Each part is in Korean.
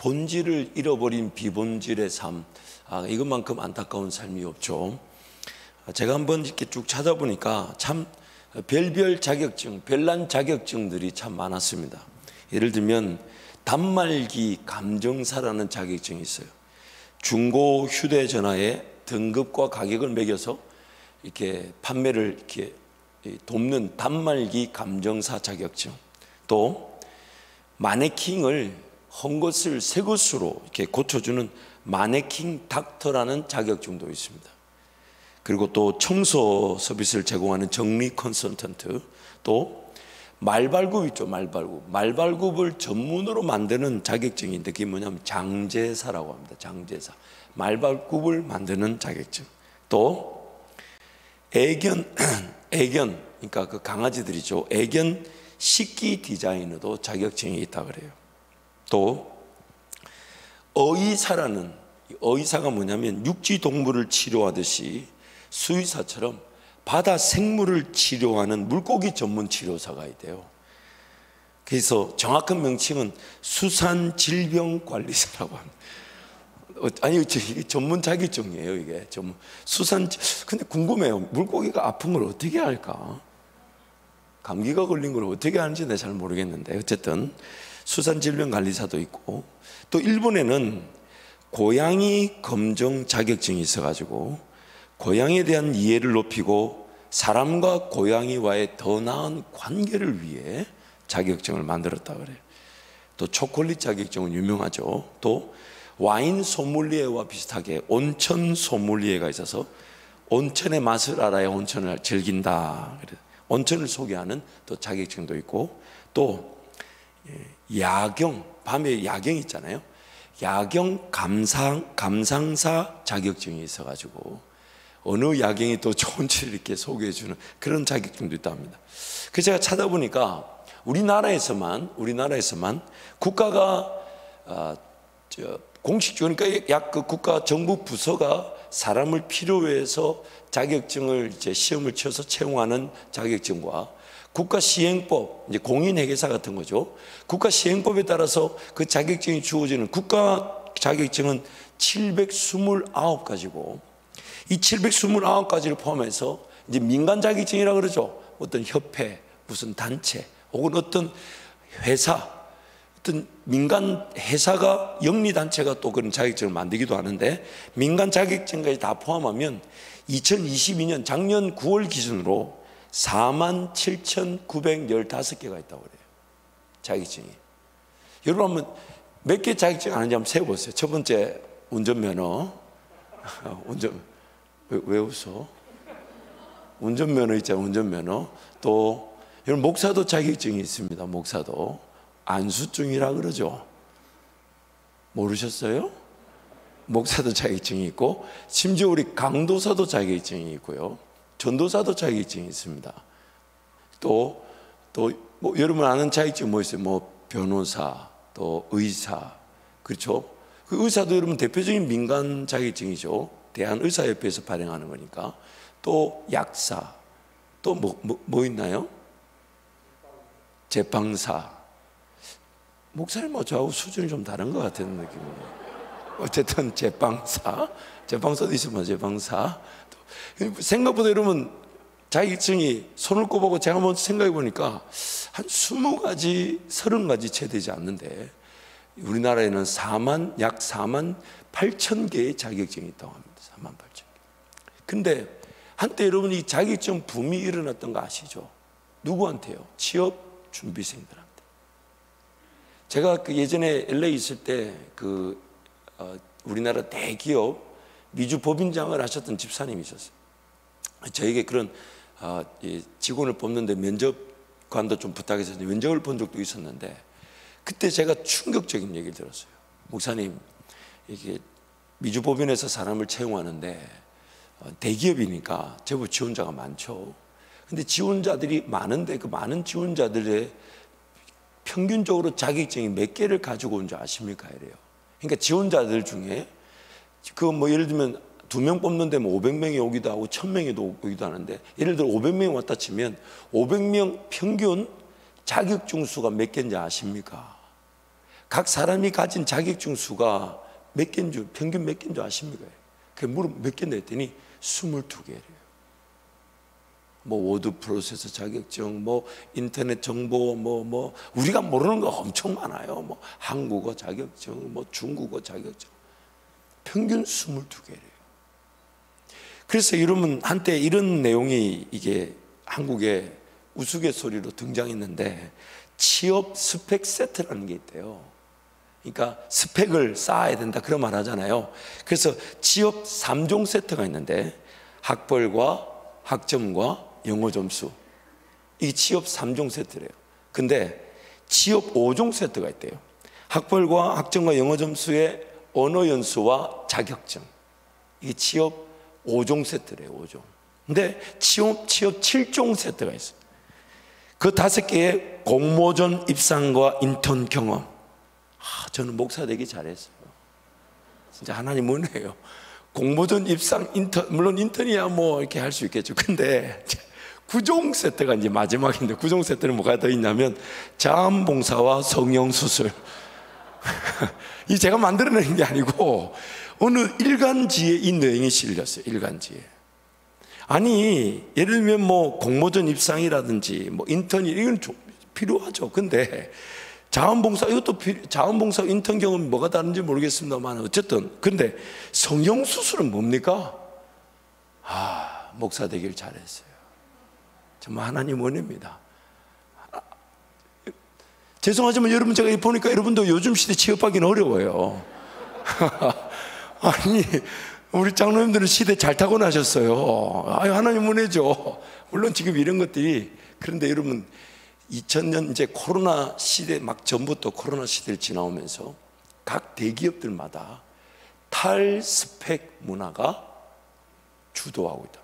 본질을 잃어버린 비본질의 삶, 이것만큼 안타까운 삶이 없죠. 제가 한번 이렇게 쭉 찾아보니까 참 별별 자격증, 별난 자격증들이 참 많았습니다. 예를 들면 단말기 감정사라는 자격증이 있어요. 중고 휴대전화에 등급과 가격을 매겨서 이렇게 판매를 이렇게 돕는 단말기 감정사 자격증, 또 마네킹을 헌 것을 새 것으로 이렇게 고쳐주는 마네킹 닥터라는 자격증도 있습니다. 그리고 또 청소 서비스를 제공하는 정리 컨설턴트, 또 말발굽 있죠. 말발굽을 전문으로 만드는 자격증인데 그게 뭐냐면 장제사라고 합니다. 장제사, 말발굽을 만드는 자격증. 또 애견 그러니까 그 강아지들이죠. 애견 식기 디자이너도 자격증이 있다 그래요. 또 의사가 뭐냐면 육지 동물을 치료하듯이 수의사처럼 바다 생물을 치료하는 물고기 전문 치료사가 있대요. 그래서 정확한 명칭은 수산질병관리사라고 합니다. 아니, 이게 전문 자격증이에요. 이게 전문 근데 궁금해요. 물고기가 아픈 걸 어떻게 할까? 감기가 걸린 걸 어떻게 하는지 내가 잘 모르겠는데, 어쨌든 수산질병관리사도 있고, 또 일본에는 고양이 검정 자격증이 있어가지고 고양이에 대한 이해를 높이고 사람과 고양이와의 더 나은 관계를 위해 자격증을 만들었다 그래요. 또 초콜릿 자격증은 유명하죠. 또 와인 소믈리에와 비슷하게 온천 소믈리에가 있어서 온천의 맛을 알아야 온천을 즐긴다. 온천을 소개하는 또 자격증도 있고, 또 야경, 밤에 야경 있잖아요. 야경 감상사 자격증이 있어가지고 어느 야경이 더 좋은지를 이렇게 소개해주는 그런 자격증도 있답니다. 그래서 제가 찾아보니까 우리나라에서만 국가가 공식적으로, 그러니까 약 그 국가 정부 부서가 사람을 필요로 해서 자격증을 이제 시험을 쳐서 채용하는 자격증과 국가시행법, 이제 공인회계사 같은 거죠. 국가시행법에 따라서 그 자격증이 주어지는 국가 자격증은 729가지고, 이 729가지를 포함해서 이제 민간 자격증이라고 그러죠. 어떤 협회, 무슨 단체, 혹은 어떤 회사, 어떤 민간 회사가, 영리단체가 또 그런 자격증을 만들기도 하는데, 민간 자격증까지 다 포함하면 2022년 작년 9월 기준으로 47,915개가 있다고 그래요. 자격증이. 여러분 한번 몇 개 자격증 아는지 한번 세어보세요. 첫 번째 운전면허. 왜 웃어? 운전면허 있잖아요. 운전면허. 또 여러분 목사도 자격증이 있습니다. 목사도 안수증이라 그러죠. 모르셨어요? 목사도 자격증이 있고, 심지어 우리 강도사도 자격증이 있고요, 전도사도 자격증이 있습니다. 또 뭐 여러분 아는 자격증 뭐 있어요? 뭐 변호사, 또 의사, 그렇죠? 그 의사도 여러분 대표적인 민간 자격증이죠. 대한의사협회에서 발행하는 거니까. 또 약사, 또 뭐 있나요? 재판사. 목사님하고 저하고 수준이 좀 다른 것 같은 느낌이에요. 어쨌든 재판사도 있으면 재판사. 생각보다 여러분 자격증이 손을 꼽아보고 제가 한번 생각해 보니까 한 20가지, 30가지 채 되지 않는데, 우리나라에는 약 4만 8천 개의 자격증이 있다고 합니다. 4만 8천 개. 근데 한때 여러분 이 자격증 붐이 일어났던 거 아시죠? 누구한테요? 취업 준비생들한테. 제가 그 예전에 LA 있을 때 우리나라 대기업 미주 법인장을 하셨던 집사님이 있었어요. 저에게 그런 직원을 뽑는데 면접관도 좀 부탁해서 면접을 본 적도 있었는데, 그때 제가 충격적인 얘기를 들었어요. 목사님, 이게 미주 법인에서 사람을 채용하는데 대기업이니까 제법 지원자가 많죠. 근데 지원자들이 많은데 그 많은 지원자들의 평균적으로 자격증이 몇 개를 가지고 온 줄 아십니까? 이래요. 그러니까 지원자들 중에 예를 들면 2명 뽑는데 500명이 오기도 하고 1000명이 오기도 하는데, 예를 들어 500명이 왔다 치면 500명 평균 자격증 수가 몇 개인지 아십니까? 각 사람이 가진 자격증 수가 몇 개인 줄, 평균 몇 개인 줄 아십니까? 그 물어 몇 개인가 했더니 22개래요. 뭐 워드 프로세서 자격증, 뭐 인터넷 정보, 뭐 우리가 모르는 거 엄청 많아요. 뭐 한국어 자격증, 뭐 중국어 자격증, 평균 22개래요. 그래서 여러분, 한때 이런 내용이 이게 한국에 우스갯소리로 등장했는데, 취업 스펙 세트라는 게 있대요. 그러니까 스펙을 쌓아야 된다 그런 말 하잖아요. 그래서 취업 3종 세트가 있는데, 학벌과 학점과 영어 점수, 이게 취업 3종 세트래요. 근데 취업 5종 세트가 있대요. 학벌과 학점과 영어 점수의 언어 연수와 자격증, 이게 취업 5종 세트래요. 5종. 근데 취업 7종 세트가 있어요. 그 5개의 공모전 입상과 인턴 경험. 저는 목사 되기 잘했어요. 진짜 하나님 은혜예요. 공모전 입상, 인턴, 물론 인턴이야 뭐 이렇게 할 수 있겠죠. 근데 9종 세트가 이제 마지막인데, 9종 세트는 뭐가 더 있냐면 자원봉사와 성형수술. 이 제가 만들어낸 게 아니고 어느 일간지에 이 내용이 실렸어요. 일간지에. 아니, 예를 들면 뭐 공모전 입상이라든지 뭐 인턴이, 이건 좀 필요하죠. 근데 자원봉사, 이것도 자원봉사 인턴 경험이 뭐가 다른지 모르겠습니다만 어쨌든, 근데 성형수술은 뭡니까? 목사 되길 잘했어요. 정말 하나님 은혜입니다. 죄송하지만 여러분, 제가 보니까 여러분도 요즘 시대 취업하기는 어려워요. 아니, 우리 장로님들은 시대 잘 타고나셨어요. 하나님 은혜죠. 물론 지금 이런 것들이, 그런데 여러분, 2000년 이제 코로나 시대 막 전부터 코로나 시대를 지나오면서 각 대기업들마다 탈스펙 문화가 주도하고 있다.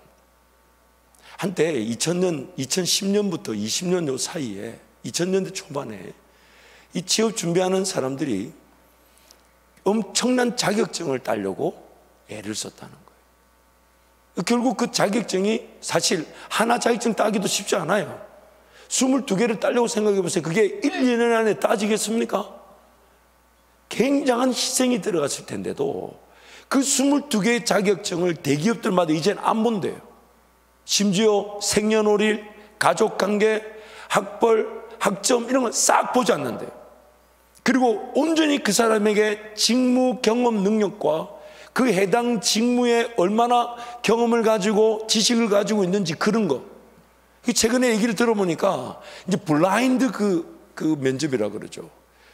한때 2010년부터 20년 요 사이에, 2000년대 초반에 이 취업 준비하는 사람들이 엄청난 자격증을 따려고 애를 썼다는 거예요. 결국 그 자격증이, 사실 하나 자격증 따기도 쉽지 않아요. 22개를 따려고 생각해 보세요. 그게 1, 2년 안에 따지겠습니까? 굉장한 희생이 들어갔을 텐데도 그 22개의 자격증을 대기업들마다 이제는 안 본대요. 심지어 생년월일, 가족관계, 학벌, 학점 이런 걸 싹 보지 않는데요. 그리고 온전히 그 사람에게 직무 경험 능력과 그 해당 직무에 얼마나 경험을 가지고 지식을 가지고 있는지, 그런 거. 최근에 얘기를 들어보니까 이제 블라인드 그 면접이라 그러죠.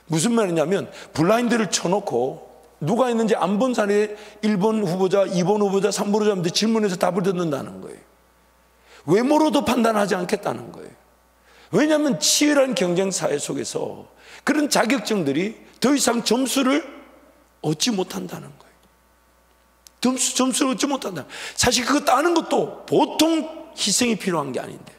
무슨 말이냐면 블라인드를 쳐놓고 누가 있는지 안 본 사람이 1번 후보자, 2번 후보자, 3번 후보자한테 질문해서 답을 듣는다는 거예요. 외모로도 판단하지 않겠다는 거예요. 왜냐하면 치열한 경쟁 사회 속에서 그런 자격증들이 더 이상 점수를 얻지 못한다는 거예요. 점수를 얻지 못한다. 사실 그거 따는 것도 보통 희생이 필요한 게 아닌데,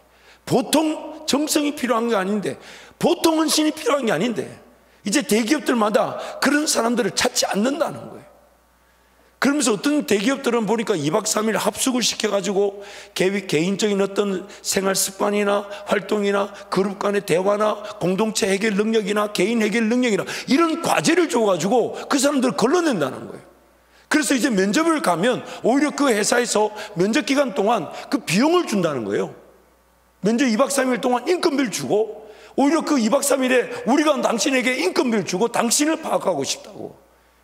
보통 정성이 필요한 게 아닌데, 보통 헌신이 필요한 게 아닌데, 이제 대기업들마다 그런 사람들을 찾지 않는다는 거예요. 그러면서 어떤 대기업들은 보니까 2박 3일 합숙을 시켜가지고 개인적인 어떤 생활 습관이나 활동이나 그룹 간의 대화나 공동체 해결 능력이나 개인 해결 능력이나 이런 과제를 줘가지고 그 사람들을 걸러낸다는 거예요. 그래서 이제 면접을 가면 오히려 그 회사에서 면접 기간 동안 그 비용을 준다는 거예요. 면접 2박 3일 동안 인건비를 주고, 오히려 그 2박 3일에 우리가 당신에게 인건비를 주고 당신을 파악하고 싶다고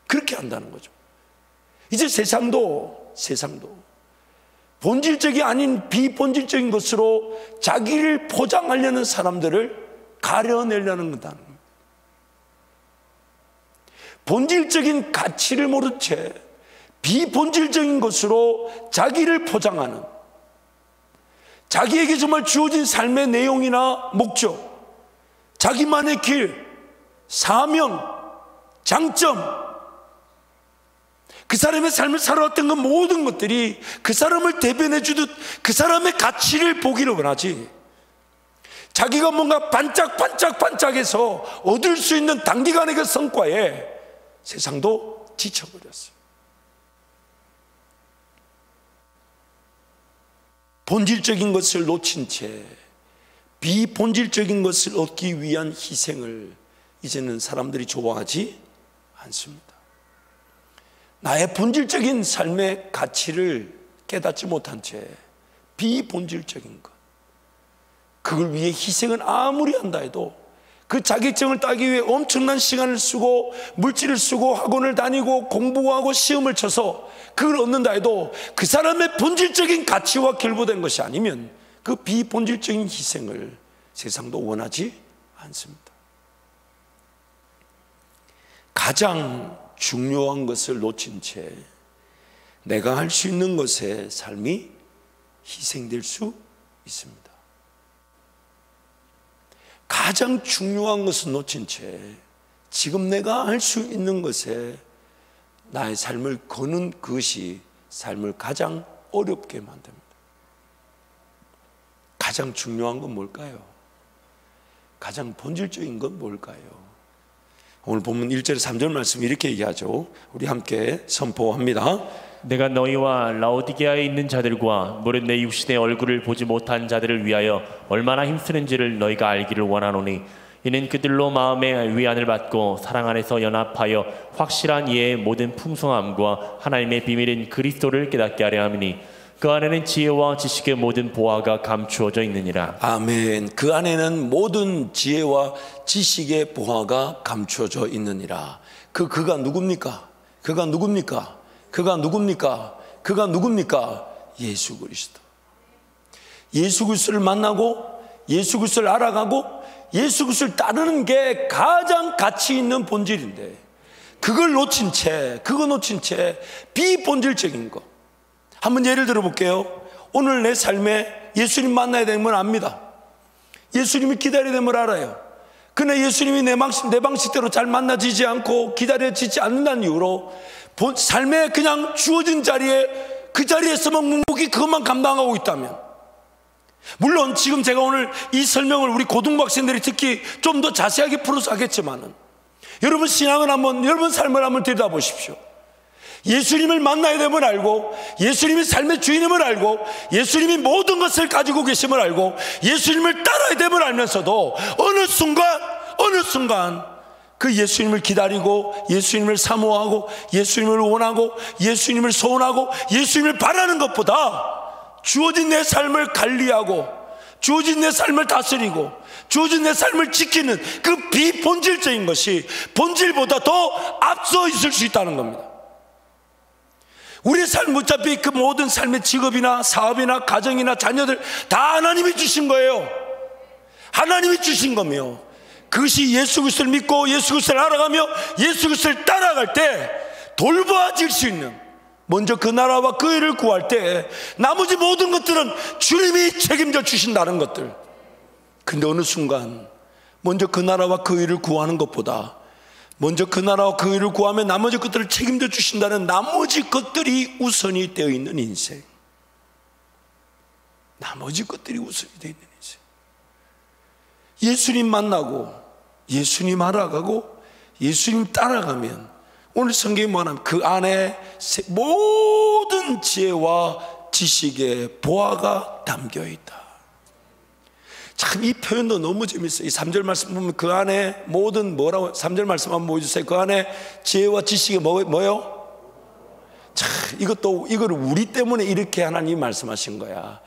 그렇게 한다는 거죠. 이제 세상도 본질적이 아닌 비본질적인 것으로 자기를 포장하려는 사람들을 가려내려는 거다. 본질적인 가치를 모른 채 비본질적인 것으로 자기를 포장하는, 자기에게 정말 주어진 삶의 내용이나 목적, 자기만의 길, 사명, 장점, 그 사람의 삶을 살아왔던 그 모든 것들이 그 사람을 대변해 주듯 그 사람의 가치를 보기를 원하지, 자기가 뭔가 반짝반짝해서 얻을 수 있는 단기간의 그 성과에 세상도 지쳐버렸어요. 본질적인 것을 놓친 채 비본질적인 것을 얻기 위한 희생을 이제는 사람들이 좋아하지 않습니다. 나의 본질적인 삶의 가치를 깨닫지 못한 채 비본질적인 것, 그걸 위해 희생을 아무리 한다 해도, 그 자격증을 따기 위해 엄청난 시간을 쓰고 물질을 쓰고 학원을 다니고 공부하고 시험을 쳐서 그걸 얻는다 해도 그 사람의 본질적인 가치와 결부된 것이 아니면 그 비본질적인 희생을 세상도 원하지 않습니다. 가장 중요한 것을 놓친 채 내가 할 수 있는 것에 삶이 희생될 수 있습니다. 가장 중요한 것을 놓친 채 지금 내가 할 수 있는 것에 나의 삶을 거는 그것이 삶을 가장 어렵게 만듭니다. 가장 중요한 건 뭘까요? 가장 본질적인 건 뭘까요? 오늘 본문 1절 3절 말씀 이렇게 얘기하죠. 우리 함께 선포합니다. 내가 너희와 라오디게아에 있는 자들과 무릇 내 육신의 얼굴을 보지 못한 자들을 위하여 얼마나 힘쓰는지를 너희가 알기를 원하노니, 이는 그들로 마음의 위안을 받고 사랑 안에서 연합하여 확실한 이해의 모든 풍성함과 하나님의 비밀인 그리스도를 깨닫게 하려 함이니, 그 안에는 지혜와 지식의 모든 보화가 감추어져 있느니라. 아멘. 그 안에는 모든 지혜와 지식의 보화가 감추어져 있느니라. 그가 누굽니까? 그가 누굽니까? 그가 누굽니까? 그가 누굽니까? 예수 그리스도. 예수 그리스도를 만나고 예수 그리스도를 알아가고 예수 그리스도를 따르는 게 가장 가치 있는 본질인데, 그걸 놓친 채, 그거 놓친 채 비본질적인 거. 한번 예를 들어 볼게요. 오늘 내 삶에 예수님 만나야 되는 걸 압니다. 예수님이 기다려야 되는 걸 알아요. 그러나 예수님이 내 방식대로 잘 만나지지 않고 기다려지지 않는다는 이유로 삶에 그냥 주어진 자리에, 그 자리에서만 묵묵히 그것만 감당하고 있다면, 물론 지금 제가 오늘 이 설명을 우리 고등학생들이 특히 좀 더 자세하게 풀어서 하겠지만은, 여러분 신앙을 한번, 여러분 삶을 한번 들여다보십시오. 예수님을 만나야 됨을 알고, 예수님이 삶의 주인임을 알고, 예수님이 모든 것을 가지고 계심을 알고, 예수님을 따라야 됨을 알면서도 어느 순간 그 예수님을 기다리고, 예수님을 사모하고, 예수님을 원하고, 예수님을 소원하고, 예수님을 바라는 것보다 주어진 내 삶을 관리하고, 주어진 내 삶을 다스리고, 주어진 내 삶을 지키는 그 비본질적인 것이 본질보다 더 앞서 있을 수 있다는 겁니다. 우리의 삶, 어차피 그 모든 삶의 직업이나 사업이나 가정이나 자녀들 다 하나님이 주신 거예요. 하나님이 주신 거며, 그것이 예수 그리스도를 믿고 예수 그리스도를 알아가며 예수 그리스도를 따라갈 때 돌보아질 수 있는, 먼저 그 나라와 그 일을 구할 때 나머지 모든 것들은 주님이 책임져 주신다는 것들. 근데 어느 순간 먼저 그 나라와 그 일을 구하는 것보다, 먼저 그 나라와 그 일을 구하면 나머지 것들을 책임져 주신다는 나머지 것들이 우선이 되어 있는 인생, 나머지 것들이 우선이 되어 있는 인생. 예수님 만나고 예수님 알아가고 예수님 따라가면, 오늘 성경이 뭐냐면 그 안에 모든 지혜와 지식의 보화가 담겨 있다. 참 이 표현도 너무 재밌어요. 이 3절 말씀 보면 그 안에 모든, 뭐라고 3절 말씀 한번 보여주세요. 그 안에 지혜와 지식이 뭐요? 참 이거를 우리 때문에 이렇게 하나님이 말씀하신 거야.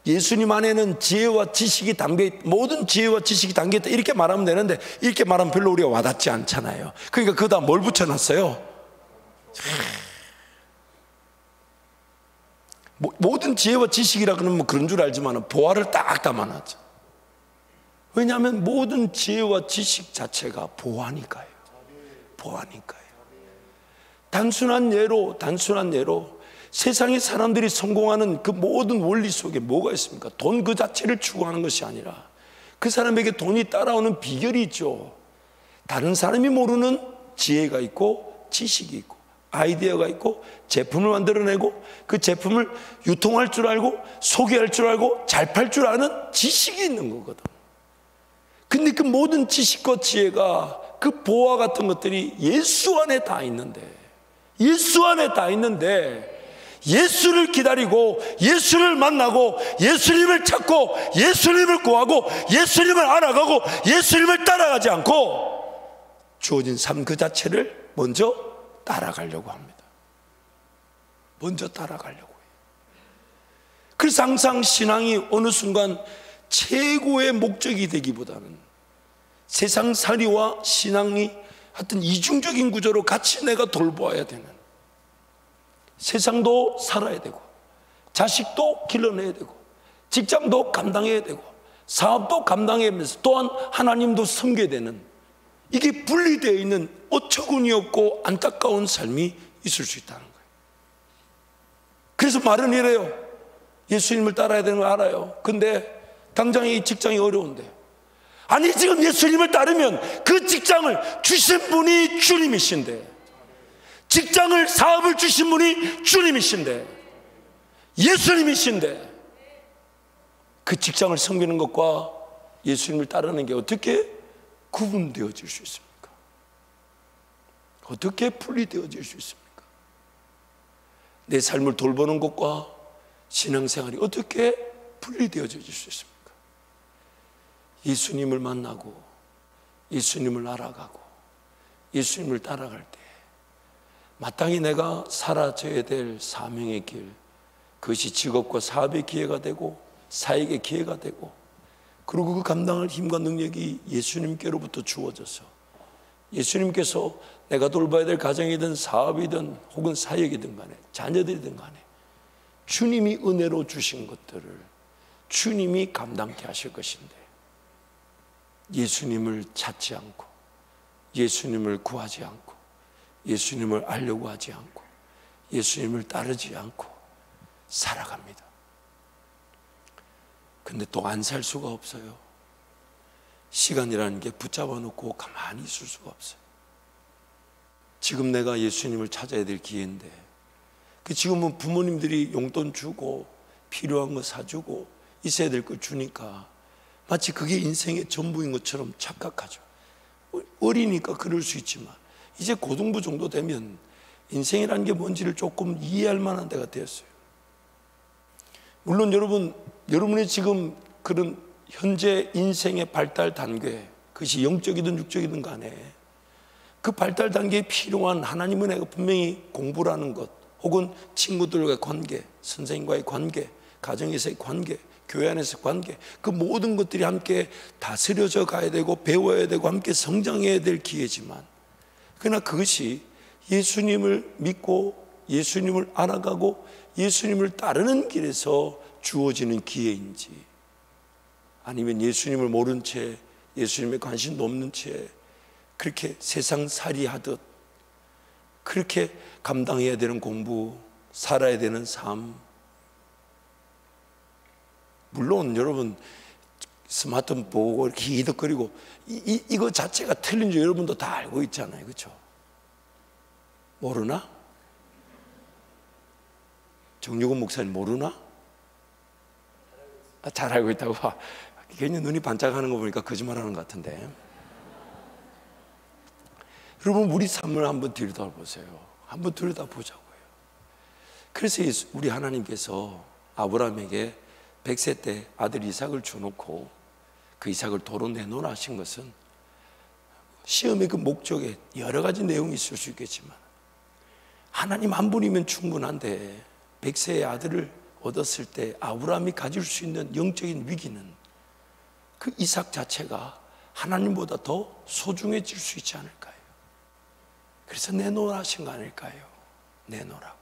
예수님 안에는 지혜와 지식이 담겨있다, 모든 지혜와 지식이 담겨있다, 이렇게 말하면 되는데, 이렇게 말하면 별로 우리가 와닿지 않잖아요. 그러니까 그거다 뭘 붙여놨어요? 모든 지혜와 지식이라 그러면 뭐 그런 줄 알지만 보화를 딱 담아놨죠. 왜냐하면 모든 지혜와 지식 자체가 보화니까요. 보화니까요. 단순한 예로 세상의 사람들이 성공하는 그 모든 원리 속에 뭐가 있습니까? 돈 그 자체를 추구하는 것이 아니라 그 사람에게 돈이 따라오는 비결이 있죠. 다른 사람이 모르는 지혜가 있고 지식이 있고 아이디어가 있고 제품을 만들어내고 그 제품을 유통할 줄 알고 소개할 줄 알고 잘 팔 줄 아는 지식이 있는 거거든. 근데 그 모든 지식과 지혜가, 그 보화 같은 것들이 예수 안에 다 있는데, 예수를 기다리고 예수를 만나고 예수님을 찾고 예수님을 구하고 예수님을 알아가고 예수님을 따라가지 않고 주어진 삶 그 자체를 먼저 따라가려고 합니다. 먼저 따라가려고 해요. 그래서 항상 신앙이 어느 순간 최고의 목적이 되기보다는 세상살이와 신앙이 하여튼 이중적인 구조로 같이 내가 돌보아야 되는, 세상도 살아야 되고 자식도 길러내야 되고 직장도 감당해야 되고 사업도 감당해야 하면서 또한 하나님도 섬겨야 되는, 이게 분리되어 있는 어처구니 없고 안타까운 삶이 있을 수 있다는 거예요. 그래서 말은 이래요. 예수님을 따라야 되는 걸 알아요. 근데 당장 이 직장이 어려운데, 아니 지금 예수님을 따르면 그 직장을 주신 분이 주님이신데, 직장을 사업을 주신 분이 주님이신데, 예수님이신데, 그 직장을 섬기는 것과 예수님을 따르는 게 어떻게 구분되어질 수 있습니까? 어떻게 분리되어질 수 있습니까? 내 삶을 돌보는 것과 신앙생활이 어떻게 분리되어질 수 있습니까? 예수님을 만나고 예수님을 알아가고 예수님을 따라갈 때 마땅히 내가 사라져야 될 사명의 길, 그것이 직업과 사업의 기회가 되고 사역의 기회가 되고, 그리고 그 감당할 힘과 능력이 예수님께로부터 주어져서 예수님께서 내가 돌봐야 될 가정이든 사업이든 혹은 사역이든 간에 자녀들이든 간에 주님이 은혜로 주신 것들을 주님이 감당케 하실 것인데, 예수님을 찾지 않고 예수님을 구하지 않고 예수님을 알려고 하지 않고 예수님을 따르지 않고 살아갑니다. 근데 또 안 살 수가 없어요. 시간이라는 게 붙잡아 놓고 가만히 있을 수가 없어요. 지금 내가 예수님을 찾아야 될 기회인데, 지금은 부모님들이 용돈 주고 필요한 거 사주고 있어야 될 걸 주니까 마치 그게 인생의 전부인 것처럼 착각하죠. 어리니까 그럴 수 있지만 이제 고등부 정도 되면 인생이라는 게 뭔지를 조금 이해할 만한 때가 되었어요. 물론 여러분이 지금 그런 현재 인생의 발달 단계, 그것이 영적이든 육적이든 간에 그 발달 단계에 필요한 하나님 은혜가 분명히 공부라는 것, 혹은 친구들과의 관계, 선생님과의 관계, 가정에서의 관계, 교회 안에서의 관계, 그 모든 것들이 함께 다스려져 가야 되고 배워야 되고 함께 성장해야 될 기회지만, 그러나 그것이 예수님을 믿고 예수님을 알아가고 예수님을 따르는 길에서 주어지는 기회인지, 아니면 예수님을 모른 채 예수님에 관심도 없는 채 그렇게 세상살이 하듯 그렇게 감당해야 되는 공부, 살아야 되는 삶. 물론 여러분 스마트폰 보고 이렇게 히덕거리고 이거 자체가 틀린 줄 여러분도 다 알고 있잖아요. 그렇죠? 모르나? 정유곤 목사님 모르나? 잘 알고 있다고. 괜히 눈이 반짝하는 거 보니까 거짓말하는 것 같은데. 여러분 우리 삶을 한번 들여다보세요. 한번 들여다보자고요. 그래서 우리 하나님께서 아브라함에게 100세 때 아들 이삭을 주놓고 그 이삭을 도로 내놓으라 하신 것은, 시험의 그 목적에 여러 가지 내용이 있을 수 있겠지만 하나님 한 분이면 충분한데 100세의 아들을 얻었을 때 아브라함이 가질 수 있는 영적인 위기는 그 이삭 자체가 하나님보다 더 소중해질 수 있지 않을까요? 그래서 내놓으라 하신 거 아닐까요? 내놓으라고.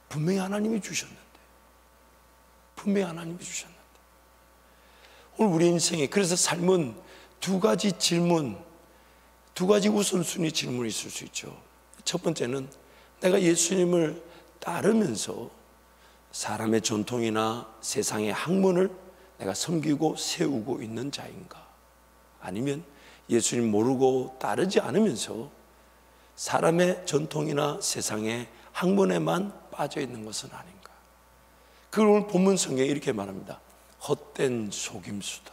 분명히 하나님이 주셨는데, 분명히 하나님이 주셨는데. 오늘 우리 인생에 그래서 삶은 두 가지 질문, 두 가지 우선순위 질문이 있을 수 있죠. 첫 번째는 내가 예수님을 따르면서 사람의 전통이나 세상의 학문을 내가 섬기고 세우고 있는 자인가, 아니면 예수님 모르고 따르지 않으면서 사람의 전통이나 세상의 학문에만 빠져 있는 것은 아닌가. 그걸 오늘 본문 성경에 이렇게 말합니다. 헛된 속임수다.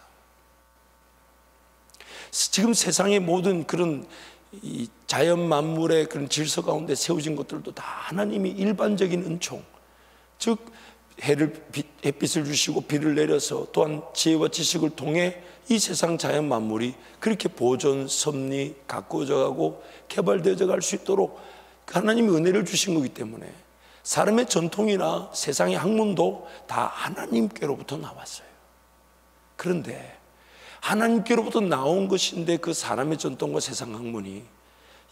지금 세상의 모든 그런 이 자연 만물의 그런 질서 가운데 세워진 것들도 다 하나님이 일반적인 은총, 즉 햇빛을 주시고 비를 내려서 또한 지혜와 지식을 통해 이 세상 자연 만물이 그렇게 보존, 섭리, 가꾸어져 가고 개발되어져 갈 수 있도록 하나님이 은혜를 주신 거기 때문에 사람의 전통이나 세상의 학문도 다 하나님께로부터 나왔어요. 그런데 하나님께로부터 나온 것인데 그 사람의 전통과 세상 학문이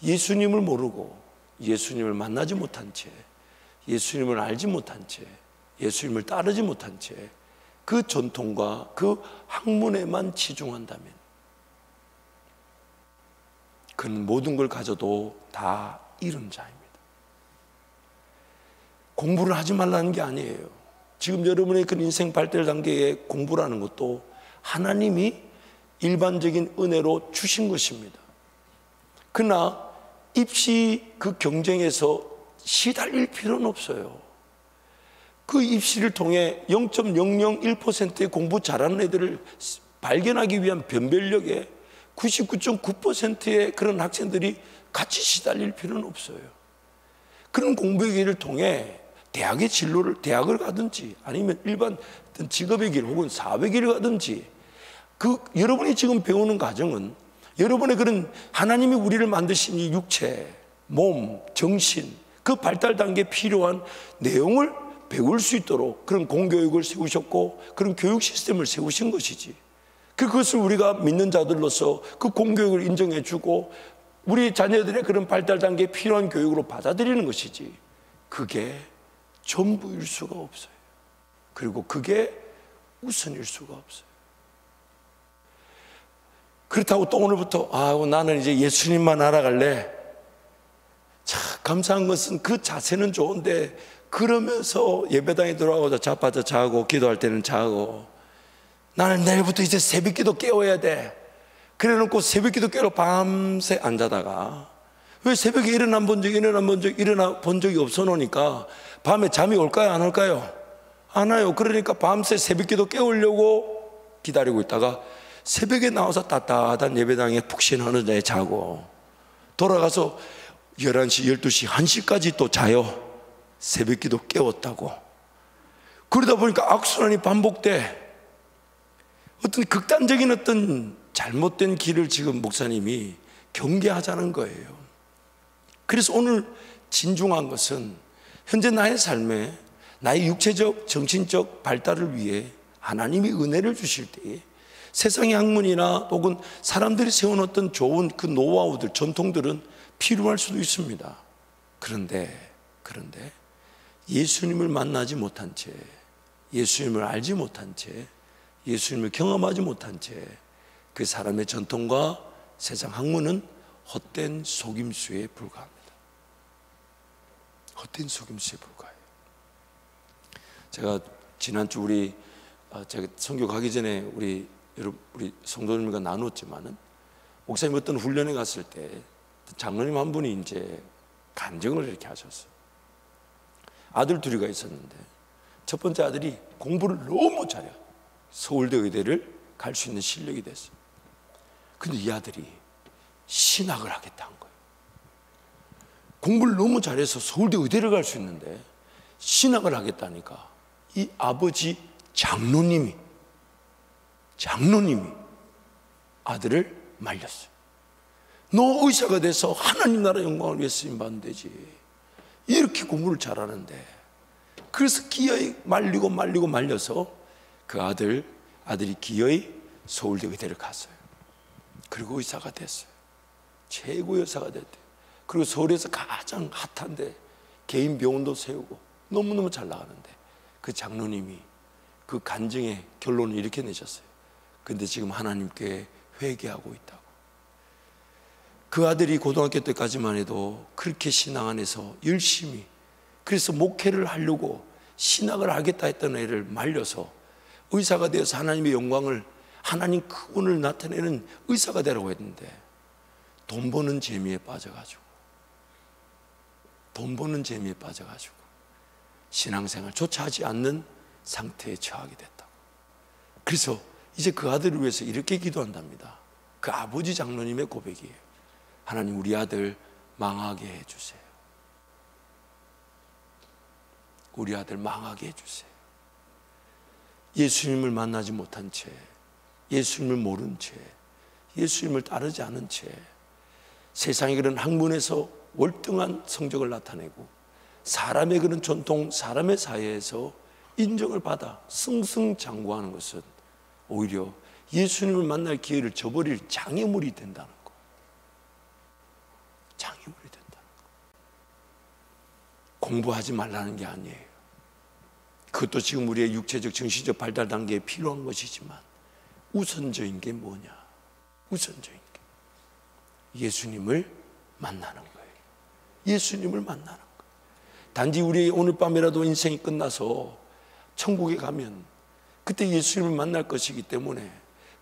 예수님을 모르고 예수님을 만나지 못한 채, 예수님을 알지 못한 채, 예수님을 따르지 못한 채 그 전통과 그 학문에만 치중한다면 그는 모든 걸 가져도 다 잃은 자입니다. 공부를 하지 말라는 게 아니에요. 지금 여러분의 그 인생 발달 단계에 공부라는 것도 하나님이 일반적인 은혜로 주신 것입니다. 그러나 입시 그 경쟁에서 시달릴 필요는 없어요. 그 입시를 통해 0.001%의 공부 잘하는 애들을 발견하기 위한 변별력에 99.9%의 그런 학생들이 같이 시달릴 필요는 없어요. 그런 공부의 길을 통해 대학의 진로를, 대학을 가든지 아니면 일반 직업의 길 혹은 사업의 길을 가든지 여러분이 지금 배우는 과정은 여러분의 그런 하나님이 우리를 만드신 이 육체, 몸, 정신 그 발달 단계에 필요한 내용을 배울 수 있도록 그런 공교육을 세우셨고 그런 교육 시스템을 세우신 것이지. 그것을 우리가 믿는 자들로서 그 공교육을 인정해 주고 우리 자녀들의 그런 발달 단계에 필요한 교육으로 받아들이는 것이지. 그게 전부일 수가 없어요. 그리고 그게 우선일 수가 없어요. 그렇다고 또 오늘부터 나는 이제 예수님만 알아갈래. 참 감사한 것은 그 자세는 좋은데 그러면서 예배당에 들어가고 자빠져 자고 기도할 때는 자고 나는 내일부터 이제 새벽기도 깨워야 돼. 그래놓고 새벽기도 깨러 밤새 안 자다가 왜 새벽에 일어나 본 적이 없어 놓으니까 밤에 잠이 올까요 안 올까요? 안 와요. 그러니까 밤새 새벽기도 깨우려고 기다리고 있다가 새벽에 나와서 따뜻한 예배당에 푹신하는 자에 자고 돌아가서 11시, 12시, 1시까지 또 자요. 새벽기도 깨웠다고. 그러다 보니까 악순환이 반복돼. 어떤 극단적인 어떤 잘못된 길을 지금 목사님이 경계하자는 거예요. 그래서 오늘 진중한 것은 현재 나의 삶에 나의 육체적, 정신적 발달을 위해 하나님이 은혜를 주실 때에 세상의 학문이나 혹은 사람들이 세워놓던 좋은 그 노하우들, 전통들은 필요할 수도 있습니다. 그런데 예수님을 만나지 못한 채, 예수님을 알지 못한 채, 예수님을 경험하지 못한 채 그 사람의 전통과 세상 학문은 헛된 속임수에 불과합니다. 헛된 속임수에 불과해요. 제가 지난주 제가 선교 가기 전에 우리 성도님과 나눴지만은 목사님 어떤 훈련에 갔을 때 장로님 한 분이 이제 간증을 이렇게 하셨어요. 아들 둘이가 있었는데 첫 번째 아들이 공부를 너무 잘해요. 서울대 의대를 갈 수 있는 실력이 됐어요. 근데 이 아들이 신학을 하겠다 한 거예요. 공부를 너무 잘해서 서울대 의대를 갈 수 있는데 신학을 하겠다니까 이 아버지 장로님이 아들을 말렸어요. 너 의사가 돼서 하나님 나라 영광을 위해 쓰임받으면 되지. 이렇게 공부를 잘하는데. 그래서 기어이 말려서 그 아들이 기어이 서울대 의대를 갔어요. 그리고 의사가 됐어요. 최고의 의사가 됐대요. 그리고 서울에서 가장 핫한데 개인 병원도 세우고 너무너무 잘 나가는데 그 장로님이 그 간증의 결론을 이렇게 내셨어요. 근데 지금 하나님께 회개하고 있다고. 그 아들이 고등학교 때까지만 해도 그렇게 신앙 안에서 열심히 그래서 목회를 하려고 신학을 하겠다 했던 애를 말려서 의사가 되어서 하나님의 영광을 하나님 그분을 나타내는 의사가 되라고 했는데 돈 버는 재미에 빠져가지고 신앙생활조차 하지 않는 상태에 처하게 됐다고. 그래서 이제 그 아들을 위해서 이렇게 기도한답니다. 그 아버지 장로님의 고백이에요. 하나님 우리 아들 망하게 해주세요. 우리 아들 망하게 해주세요. 예수님을 만나지 못한 채, 예수님을 모른 채, 예수님을 따르지 않은 채 세상의 그런 학문에서 월등한 성적을 나타내고 사람의 그런 전통, 사람의 사회에서 인정을 받아 승승장구하는 것은 오히려 예수님을 만날 기회를 저버릴 장애물이 된다는 것. 장애물이 된다는 것. 공부하지 말라는 게 아니에요. 그것도 지금 우리의 육체적, 정신적 발달 단계에 필요한 것이지만 우선적인 게 뭐냐? 우선적인 게 예수님을 만나는 거예요. 예수님을 만나는 거예요. 단지 우리 오늘 밤이라도 인생이 끝나서 천국에 가면 그때 예수님을 만날 것이기 때문에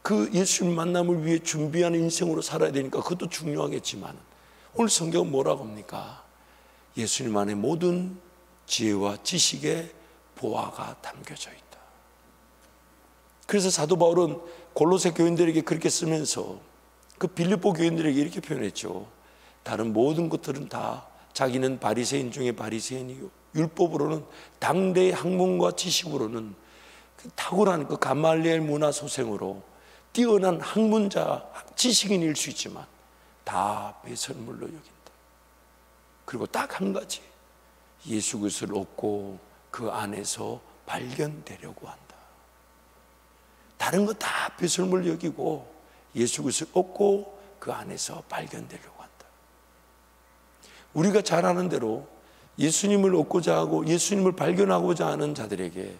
그 예수님 만남을 위해 준비하는 인생으로 살아야 되니까 그것도 중요하겠지만 오늘 성경은 뭐라고 합니까? 예수님 안에 모든 지혜와 지식의 보화가 담겨져 있다. 그래서 사도 바울은 골로새 교인들에게 그렇게 쓰면서 그 빌립보 교인들에게 이렇게 표현했죠. 다른 모든 것들은 다 자기는 바리새인 중에 바리새인이요, 율법으로는 당대의 학문과 지식으로는 탁월한 그 가말리엘 문화 소생으로 뛰어난 학문자, 지식인일 수 있지만 다 배설물로 여긴다. 그리고 딱 한 가지, 예수 그리스도를 얻고 그 안에서 발견되려고 한다. 다른 거 다 배설물 여기고 예수 그리스도를 얻고 그 안에서 발견되려고 한다. 우리가 잘 아는 대로 예수님을 얻고자 하고 예수님을 발견하고자 하는 자들에게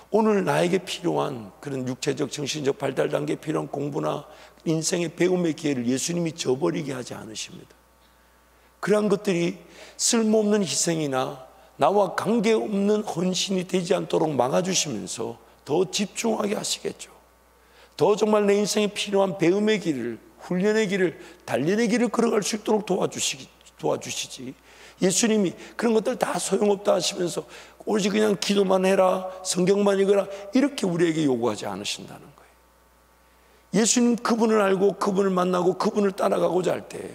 오늘 나에게 필요한 그런 육체적, 정신적 발달 단계에 필요한 공부나 인생의 배움의 기회를 예수님이 저버리게 하지 않으십니다. 그러한 것들이 쓸모없는 희생이나 나와 관계없는 헌신이 되지 않도록 막아주시면서 더 집중하게 하시겠죠. 더 정말 내 인생에 필요한 배움의 길을, 훈련의 길을, 단련의 길을 걸어갈 수 있도록 도와주시지. 예수님이 그런 것들 다 소용없다 하시면서 오직 그냥 기도만 해라, 성경만 읽어라, 이렇게 우리에게 요구하지 않으신다는 거예요. 예수님 그분을 알고 그분을 만나고 그분을 따라가고자 할 때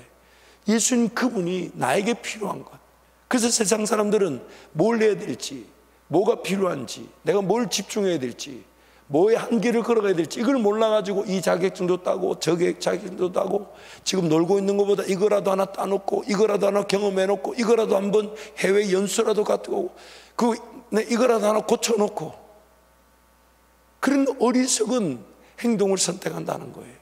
예수님 그분이 나에게 필요한 것. 그래서 세상 사람들은 뭘 해야 될지, 뭐가 필요한지, 내가 뭘 집중해야 될지, 뭐의 한계를 걸어가야 될지 이걸 몰라가지고 이 자격증도 따고 저 자격증도 따고 지금 놀고 있는 것보다 이거라도 하나 따놓고 이거라도 하나 경험해놓고 이거라도 한번 해외 연수라도 갔다 오고 이거라도 하나 고쳐놓고 그런 어리석은 행동을 선택한다는 거예요.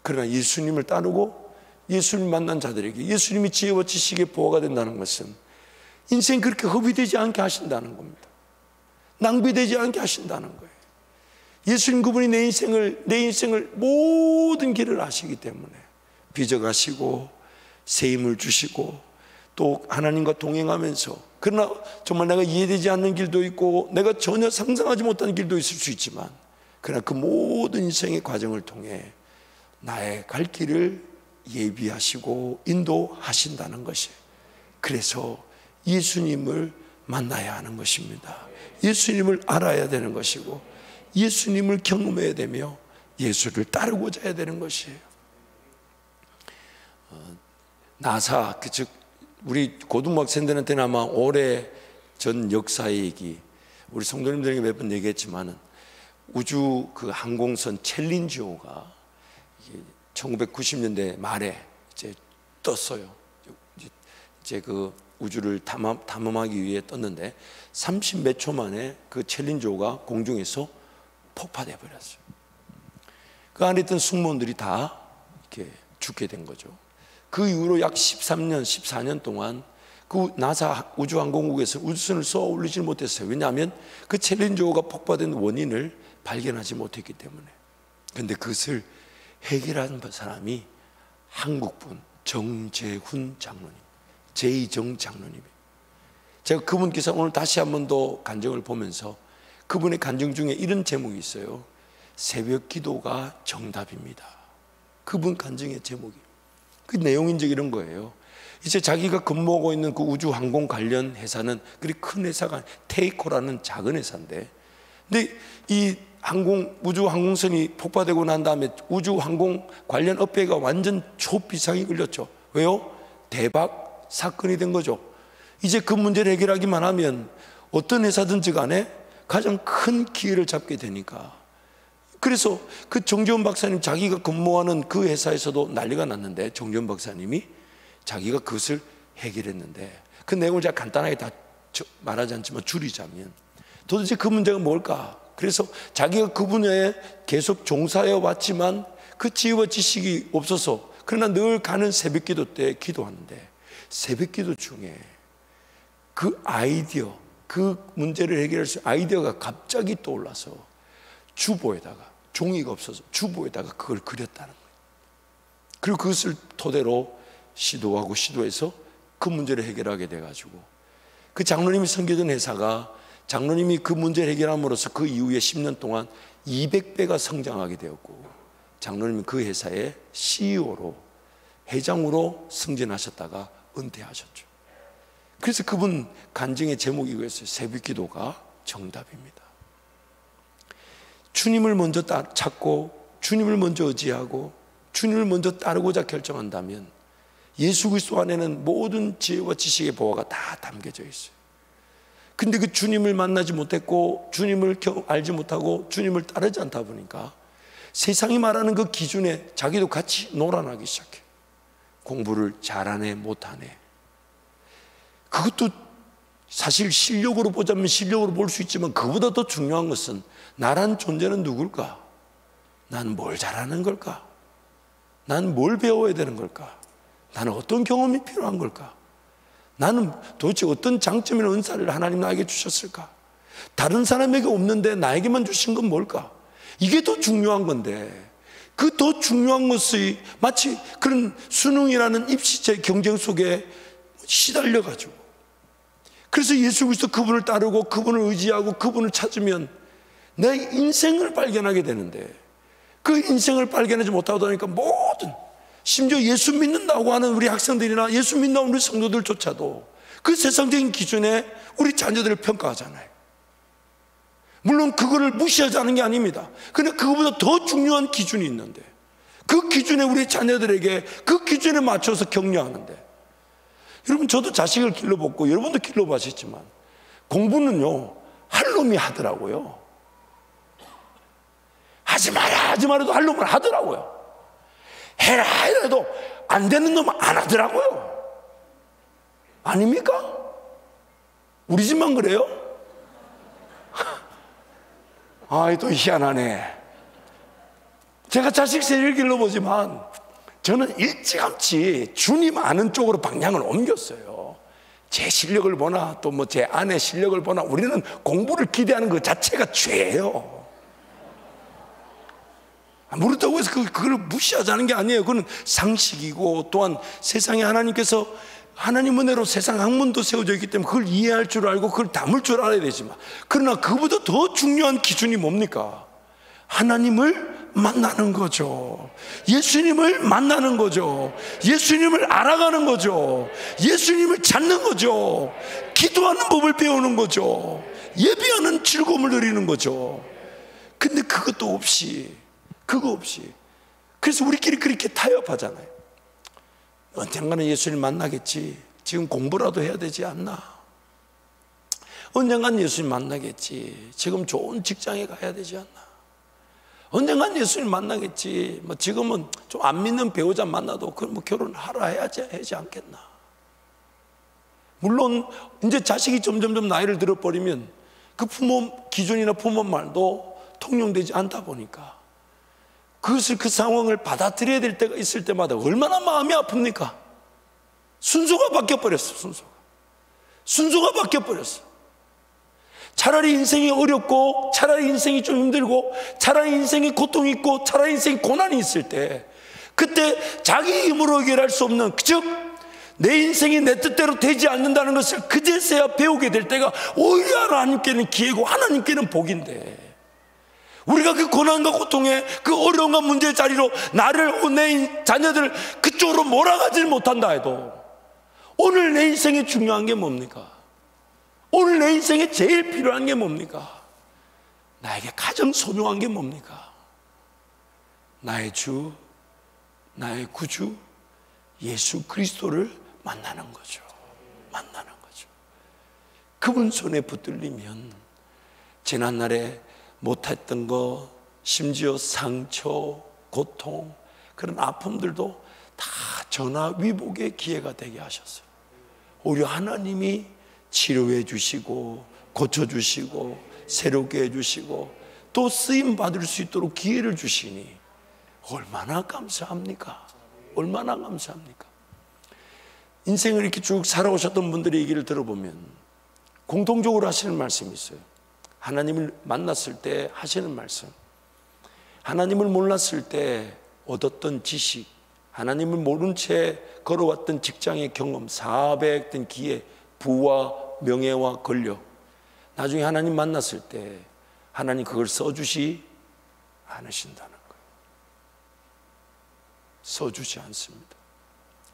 그러나 예수님을 따르고 예수님 만난 자들에게 예수님이 지혜와 지식의 보호가 된다는 것은 인생 그렇게 허비되지 않게 하신다는 겁니다. 낭비되지 않게 하신다는 거예요. 예수님 그분이 내 인생을 모든 길을 아시기 때문에 빚어가시고 새 힘을 주시고 또 하나님과 동행하면서, 그러나 정말 내가 이해되지 않는 길도 있고 내가 전혀 상상하지 못하는 길도 있을 수 있지만 그러나 그 모든 인생의 과정을 통해 나의 갈 길을 예비하시고 인도하신다는 것이, 그래서 예수님을 만나야 하는 것입니다. 예수님을 알아야 되는 것이고 예수님을 경험해야 되며 예수를 따르고자 해야 되는 것이에요. 나사, 즉 우리 고등학생들한테는 아마 오래전 역사의 얘기, 우리 성도님들에게 몇 번 얘기했지만은 우주 그 항공선 챌린저가 1990년대 말에 이제 떴어요. 이제 그 우주를 탐험하기 위해 떴는데 30몇 초 만에 그 챌린저가 공중에서 폭파돼 버렸어요. 그 안에 있던 승무원들이 다 이렇게 죽게 된 거죠. 그 이후로 약 13년, 14년 동안 그 나사 우주항공국에서 우주선을 쏘아 올리지 못했어요. 왜냐하면 그 챌린저가 폭파된 원인을 발견하지 못했기 때문에. 그런데 그것을 해결한 사람이 한국분 정재훈 장로님, 제이정 장로님이에요. 제가 그분께서 오늘 다시 한 번 더 간증을 보면서 그분의 간증 중에 이런 제목이 있어요. 새벽 기도가 정답입니다. 그분 간증의 제목이 그 내용인 적 이런 거예요. 이제 자기가 근무하고 있는 그 우주항공 관련 회사는 그리 큰 회사가 테이코라는 작은 회사인데, 근데 이 우주항공선이 폭파되고 난 다음에 우주항공 관련 업계가 완전 초비상이 걸렸죠. 왜요? 대박 사건이 된 거죠. 이제 그 문제를 해결하기만 하면 어떤 회사든지 간에 가장 큰 기회를 잡게 되니까, 그래서 그 정재원 박사님 자기가 근무하는 그 회사에서도 난리가 났는데, 정재원 박사님이 자기가 그것을 해결했는데, 그 내용을 제가 간단하게 다 말하지 않지만 줄이자면 도대체 그 문제가 뭘까? 그래서 자기가 그 분야에 계속 종사해 왔지만 그 지혜와 지식이 없어서, 그러나 늘 가는 새벽기도 때 기도하는데 새벽기도 중에 그 아이디어, 그 문제를 해결할 수 있는 아이디어가 갑자기 떠올라서 주보에다가, 종이가 없어서 주보에다가 그걸 그렸다는 거예요. 그리고 그것을 토대로 시도하고 시도해서 그 문제를 해결하게 돼가지고, 그 장로님이 섬기던 회사가, 장로님이 그 문제를 해결함으로써 그 이후에 10년 동안 200배가 성장하게 되었고, 장로님이 그 회사의 CEO로, 회장으로 승진하셨다가 은퇴하셨죠. 그래서 그분 간증의 제목이 이거였어요. 새벽기도가 정답입니다. 주님을 먼저 찾고, 주님을 먼저 의지하고, 주님을 먼저 따르고자 결정한다면 예수 그리스도 안에는 모든 지혜와 지식의 보화가 다 담겨져 있어요. 근데 그 주님을 만나지 못했고, 주님을 알지 못하고, 주님을 따르지 않다 보니까 세상이 말하는 그 기준에 자기도 같이 놀아나기 시작해요. 공부를 잘하네 못하네. 그것도 사실 실력으로 보자면 실력으로 볼 수 있지만, 그보다 더 중요한 것은 나란 존재는 누굴까? 난 뭘 잘하는 걸까? 난 뭘 배워야 되는 걸까? 나는 어떤 경험이 필요한 걸까? 나는 도대체 어떤 장점이나 은사를 하나님 나에게 주셨을까? 다른 사람에게 없는데 나에게만 주신 건 뭘까? 이게 더 중요한 건데, 그 더 중요한 것이 마치 그런 수능이라는 입시제 경쟁 속에 시달려가지고, 그래서 예수 그리스도 그분을 따르고 그분을 의지하고 그분을 찾으면 내 인생을 발견하게 되는데, 그 인생을 발견하지 못하다 보니까 모든, 심지어 예수 믿는다고 하는 우리 학생들이나 예수 믿는다고 하는 우리 성도들조차도 그 세상적인 기준에 우리 자녀들을 평가하잖아요. 물론 그거를 무시하자는 게 아닙니다. 그런데 그거보다 더 중요한 기준이 있는데, 그 기준에 우리 자녀들에게 그 기준에 맞춰서 격려하는데, 여러분, 저도 자식을 길러봤고 여러분도 길러보셨지만 공부는요 할 놈이 하더라고요. 하지 마라 하지 말아도 할 놈은 하더라고요. 해라 해도 안 되는 놈은 안 하더라고요. 아닙니까? 우리 집만 그래요? 아이, 또 희한하네. 제가 자식 셋을 길러보지만 저는 일찌감치 주님 아는 쪽으로 방향을 옮겼어요. 제 실력을 보나 또 뭐 제 아내 실력을 보나 우리는 공부를 기대하는 것 자체가 죄예요. 그렇다고 해서 그걸 무시하자는 게 아니에요. 그건 상식이고, 또한 세상에 하나님께서 하나님 은혜로 세상 학문도 세워져 있기 때문에 그걸 이해할 줄 알고 그걸 담을 줄 알아야 되지만, 그러나 그보다 더 중요한 기준이 뭡니까? 하나님을 만나는 거죠. 예수님을 만나는 거죠. 예수님을 알아가는 거죠. 예수님을 찾는 거죠. 기도하는 법을 배우는 거죠. 예배하는 즐거움을 누리는 거죠. 근데 그것도 없이, 그거 없이, 그래서 우리끼리 그렇게 타협하잖아요. 언젠가는 예수님을 만나겠지, 지금 공부라도 해야 되지 않나? 언젠가는 예수님 만나겠지, 지금 좋은 직장에 가야 되지 않나? 언젠간 예수님 만나겠지, 뭐 지금은 좀 안 믿는 배우자 만나도 그 뭐 결혼하라 하지 않겠나? 물론 이제 자식이 점점점 나이를 들어버리면 그 부모 기준이나 부모 말도 통용되지 않다 보니까 그것을, 그 상황을 받아들여야 될 때가 있을 때마다 얼마나 마음이 아픕니까? 순서가 바뀌어버렸어. 순서가 바뀌어버렸어. 차라리 인생이 어렵고, 차라리 인생이 좀 힘들고, 차라리 인생이 고통이 있고, 차라리 인생이 고난이 있을 때, 그때 자기 힘으로 해결할 수 없는, 즉 내 인생이 내 뜻대로 되지 않는다는 것을 그제서야 배우게 될 때가 오히려 하나님께는 기회고 하나님께는 복인데, 우리가 그 고난과 고통에, 그 어려움과 문제의 자리로 나를, 내 자녀들을 그쪽으로 몰아가지 못한다 해도, 오늘 내 인생에 중요한 게 뭡니까? 오늘 내 인생에 제일 필요한 게 뭡니까? 나에게 가장 소중한 게 뭡니까? 나의 주, 나의 구주 예수 그리스도를 만나는 거죠. 만나는 거죠. 그분 손에 붙들리면 지난날에 못했던 거, 심지어 상처, 고통, 그런 아픔들도 다 전화위복의 기회가 되게 하셨어요. 오히려 하나님이 치료해 주시고 고쳐주시고 새롭게 해주시고 또 쓰임받을 수 있도록 기회를 주시니 얼마나 감사합니까? 얼마나 감사합니까? 인생을 이렇게 쭉 살아오셨던 분들의 얘기를 들어보면 공통적으로 하시는 말씀이 있어요. 하나님을 만났을 때 하시는 말씀, 하나님을 몰랐을 때 얻었던 지식, 하나님을 모른 채 걸어왔던 직장의 경험, 사업의 어떤 기회, 부와 명예와 권력, 나중에 하나님 만났을 때 하나님 그걸 써주지 않으신다는 거예요. 써주지 않습니다.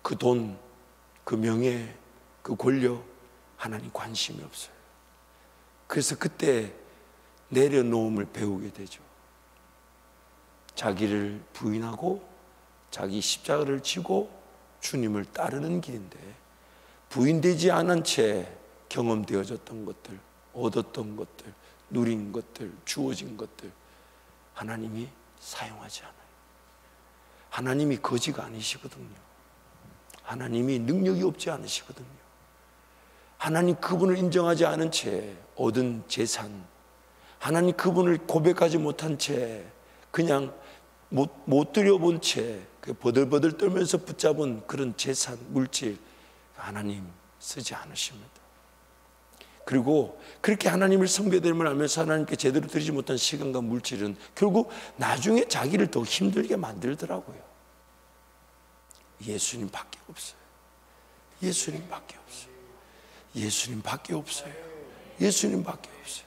그 돈, 그 명예, 그 권력, 하나님 관심이 없어요. 그래서 그때 내려놓음을 배우게 되죠. 자기를 부인하고 자기 십자가를 지고 주님을 따르는 길인데, 부인되지 않은 채 경험되어졌던 것들, 얻었던 것들, 누린 것들, 주어진 것들 하나님이 사용하지 않아요. 하나님이 거지가 아니시거든요. 하나님이 능력이 없지 않으시거든요. 하나님 그분을 인정하지 않은 채 얻은 재산, 하나님 그분을 고백하지 못한 채 그냥 못 들여본 채 버들버들 떨면서 붙잡은 그런 재산, 물질, 하나님 쓰지 않으십니다. 그리고 그렇게 하나님을 섬겨드림을 하면서 하나님께 제대로 드리지 못한 시간과 물질은 결국 나중에 자기를 더 힘들게 만들더라고요. 예수님밖에 없어요. 예수님밖에 없어요. 예수님밖에 없어요. 예수님밖에 없어요.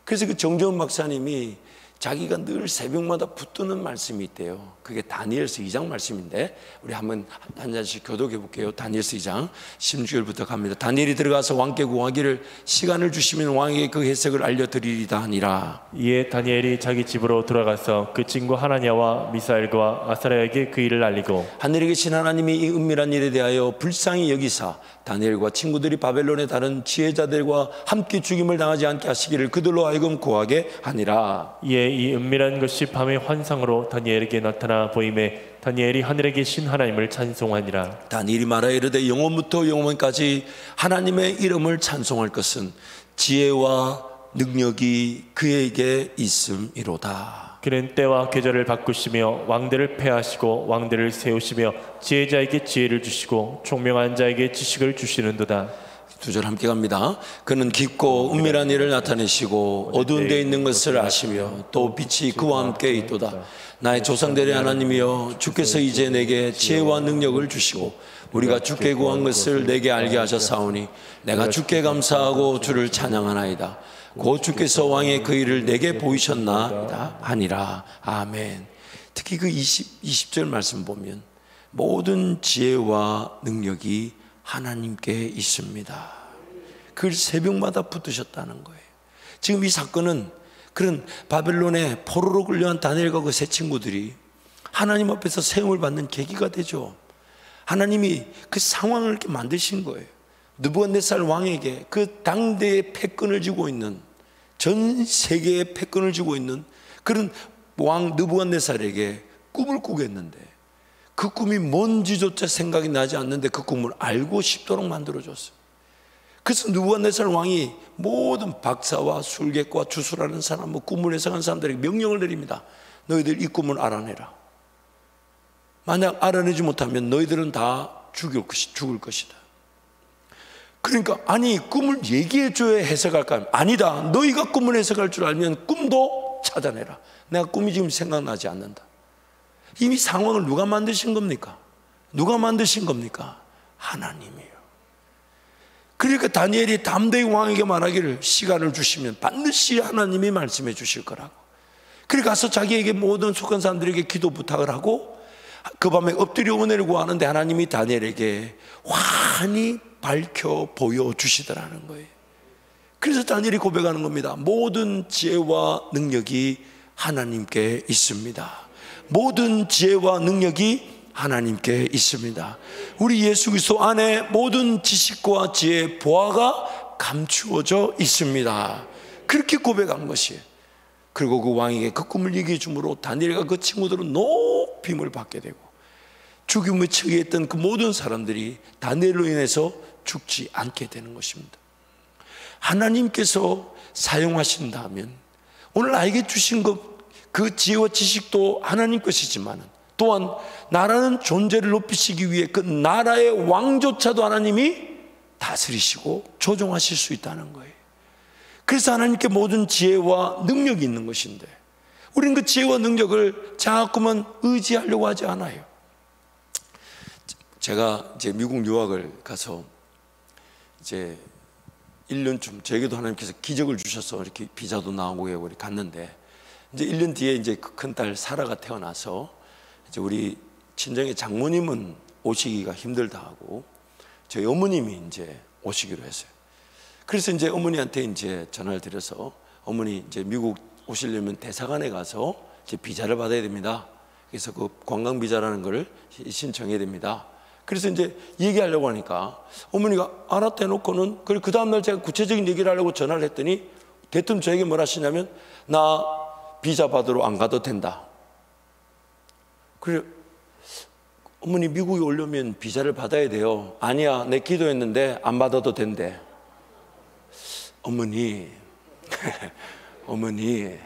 그래서 그 정재훈 박사님이 자기가 늘 새벽마다 붙드는 말씀이 있대요. 그게 다니엘서 2장 말씀인데 우리 한번 한 잔씩 교독해 볼게요. 다니엘서 2장 16절부터 갑니다. 다니엘이 들어가서 왕께 구하기를 시간을 주시면 왕에게 그 해석을 알려드리리다 하니라. 이에 다니엘이 자기 집으로 돌아가서 그 친구 하나냐와 미사엘과 아사랴에게 그 일을 알리고, 하늘에 계신 하나님이 이 은밀한 일에 대하여 불쌍히 여기사 다니엘과 친구들이 바벨론의 다른 지혜자들과 함께 죽임을 당하지 않게 하시기를 그들로 하여금 구하게 하니라. 이에 이 은밀한 것이 밤의 환상으로 다니엘에게 나타나 보임에 다니엘이 하늘에 계신 하나님을 찬송하니라. 다니엘이 말하여 이르되 영원부터 영원까지 하나님의 이름을 찬송할 것은 지혜와 능력이 그에게 있음이로다. 그는 때와 계절을 바꾸시며 왕들을 패하시고 왕들을 세우시며 지혜자에게 지혜를 주시고 총명한 자에게 지식을 주시는도다. 2절 함께 갑니다. 그는 깊고 은밀한 일을 나타내시고 어두운 데 있는 것을 아시며 또 빛이 그와 함께 있도다. 나의 조상들의 하나님이여, 주께서 이제 내게 지혜와 능력을 주시고 우리가 주께 구한 것을 내게 알게 하셨사오니 내가 주께 감사하고 주를 찬양하나이다. 곧 주께서 왕의 그 일을 내게 보이셨나이다 하니라. 아멘. 특히 그 20절 말씀 보면 모든 지혜와 능력이 하나님께 있습니다. 그걸 새벽마다 붙드셨다는 거예요. 지금 이 사건은 그런 바벨론에 포로로 끌려간 다니엘과 그 세 친구들이 하나님 앞에서 세움을 받는 계기가 되죠. 하나님이 그 상황을 이렇게 만드신 거예요. 느부갓네살 왕에게 그 당대의 패권을 쥐고 있는, 전 세계의 패권을 쥐고 있는 그런 왕 느부갓네살에게 꿈을 꾸겠는데 그 꿈이 뭔지조차 생각이 나지 않는데 그 꿈을 알고 싶도록 만들어줬어요. 그래서 느부갓네살 왕이 모든 박사와 술객과 주술하는 사람, 꿈을 해석한 사람들에게 명령을 내립니다. 너희들 이 꿈을 알아내라. 만약 알아내지 못하면 너희들은 다 죽을 것이다. 그러니까 아니 꿈을 얘기해줘야 해석할까? 아니다. 너희가 꿈을 해석할 줄 알면 꿈도 찾아내라. 내가 꿈이 지금 생각나지 않는다. 이미 상황을 누가 만드신 겁니까? 누가 만드신 겁니까? 하나님이에요. 그러니까 다니엘이 담대히 왕에게 말하기를 시간을 주시면 반드시 하나님이 말씀해 주실 거라고. 그래 가서 자기에게 모든 속한 사람들에게 기도 부탁을 하고 그 밤에 엎드려 은혜를 구하는데 하나님이 다니엘에게 환히 밝혀 보여주시더라는 거예요. 그래서 다니엘이 고백하는 겁니다. 모든 지혜와 능력이 하나님께 있습니다. 모든 지혜와 능력이 하나님께 있습니다. 우리 예수 그리스도 안에 모든 지식과 지혜, 보화가 감추어져 있습니다. 그렇게 고백한 것이에요. 그리고 그 왕에게 그 꿈을 얘기해 주므로 다니엘과 그 친구들은 높임을 받게 되고 죽음에 처해있던 그 모든 사람들이 다니엘로 인해서 죽지 않게 되는 것입니다. 하나님께서 사용하신다면 오늘 나에게 주신 그 지혜와 지식도 하나님 것이지만 또한 나라는 존재를 높이시기 위해 그 나라의 왕조차도 하나님이 다스리시고 조종하실 수 있다는 거예요. 그래서 하나님께 모든 지혜와 능력이 있는 것인데 우리는 그 지혜와 능력을 자꾸만 의지하려고 하지 않아요. 제가 이제 미국 유학을 가서 이제 1년쯤 저에게도 하나님께서 기적을 주셔서 이렇게 비자도 나오고 우리 갔는데 이제 1년 뒤에 이제 그 큰딸 사라가 태어나서 이제 우리 친정의 장모님은 오시기가 힘들다 하고 저희 어머님이 이제 오시기로 했어요. 그래서 이제 어머니한테 이제 전화를 드려서 어머니 이제 미국 오시려면 대사관에 가서 이제 비자를 받아야 됩니다. 그래서 그 관광 비자라는 걸 신청해야 됩니다. 그래서 이제 얘기하려고 하니까 어머니가 알았다 해놓고는 그 다음날 제가 구체적인 얘기를 하려고 전화를 했더니 대뜸 저에게 뭐라 하시냐면 나 비자 받으러 안 가도 된다. 그래 어머니 미국에 오려면 비자를 받아야 돼요. 아니야 내 기도했는데 안 받아도 된대. 어머니 어머니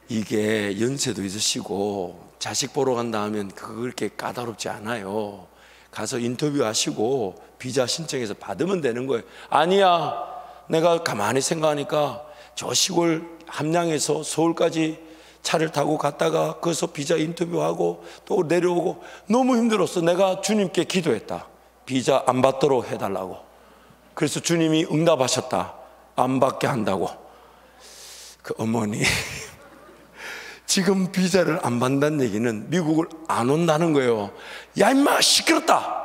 이게 연세도 있으시고 자식 보러 간다 하면 그렇게 까다롭지 않아요. 가서 인터뷰하시고 비자 신청해서 받으면 되는 거예요. 아니야 내가 가만히 생각하니까 저 시골 함양에서 서울까지 차를 타고 갔다가 거기서 비자 인터뷰하고 또 내려오고 너무 힘들었어. 내가 주님께 기도했다. 비자 안 받도록 해달라고. 그래서 주님이 응답하셨다. 안 받게 한다고. 그 어머니 지금 비자를 안 받는다는 얘기는 미국을 안 온다는 거예요. 야 임마 시끄럽다.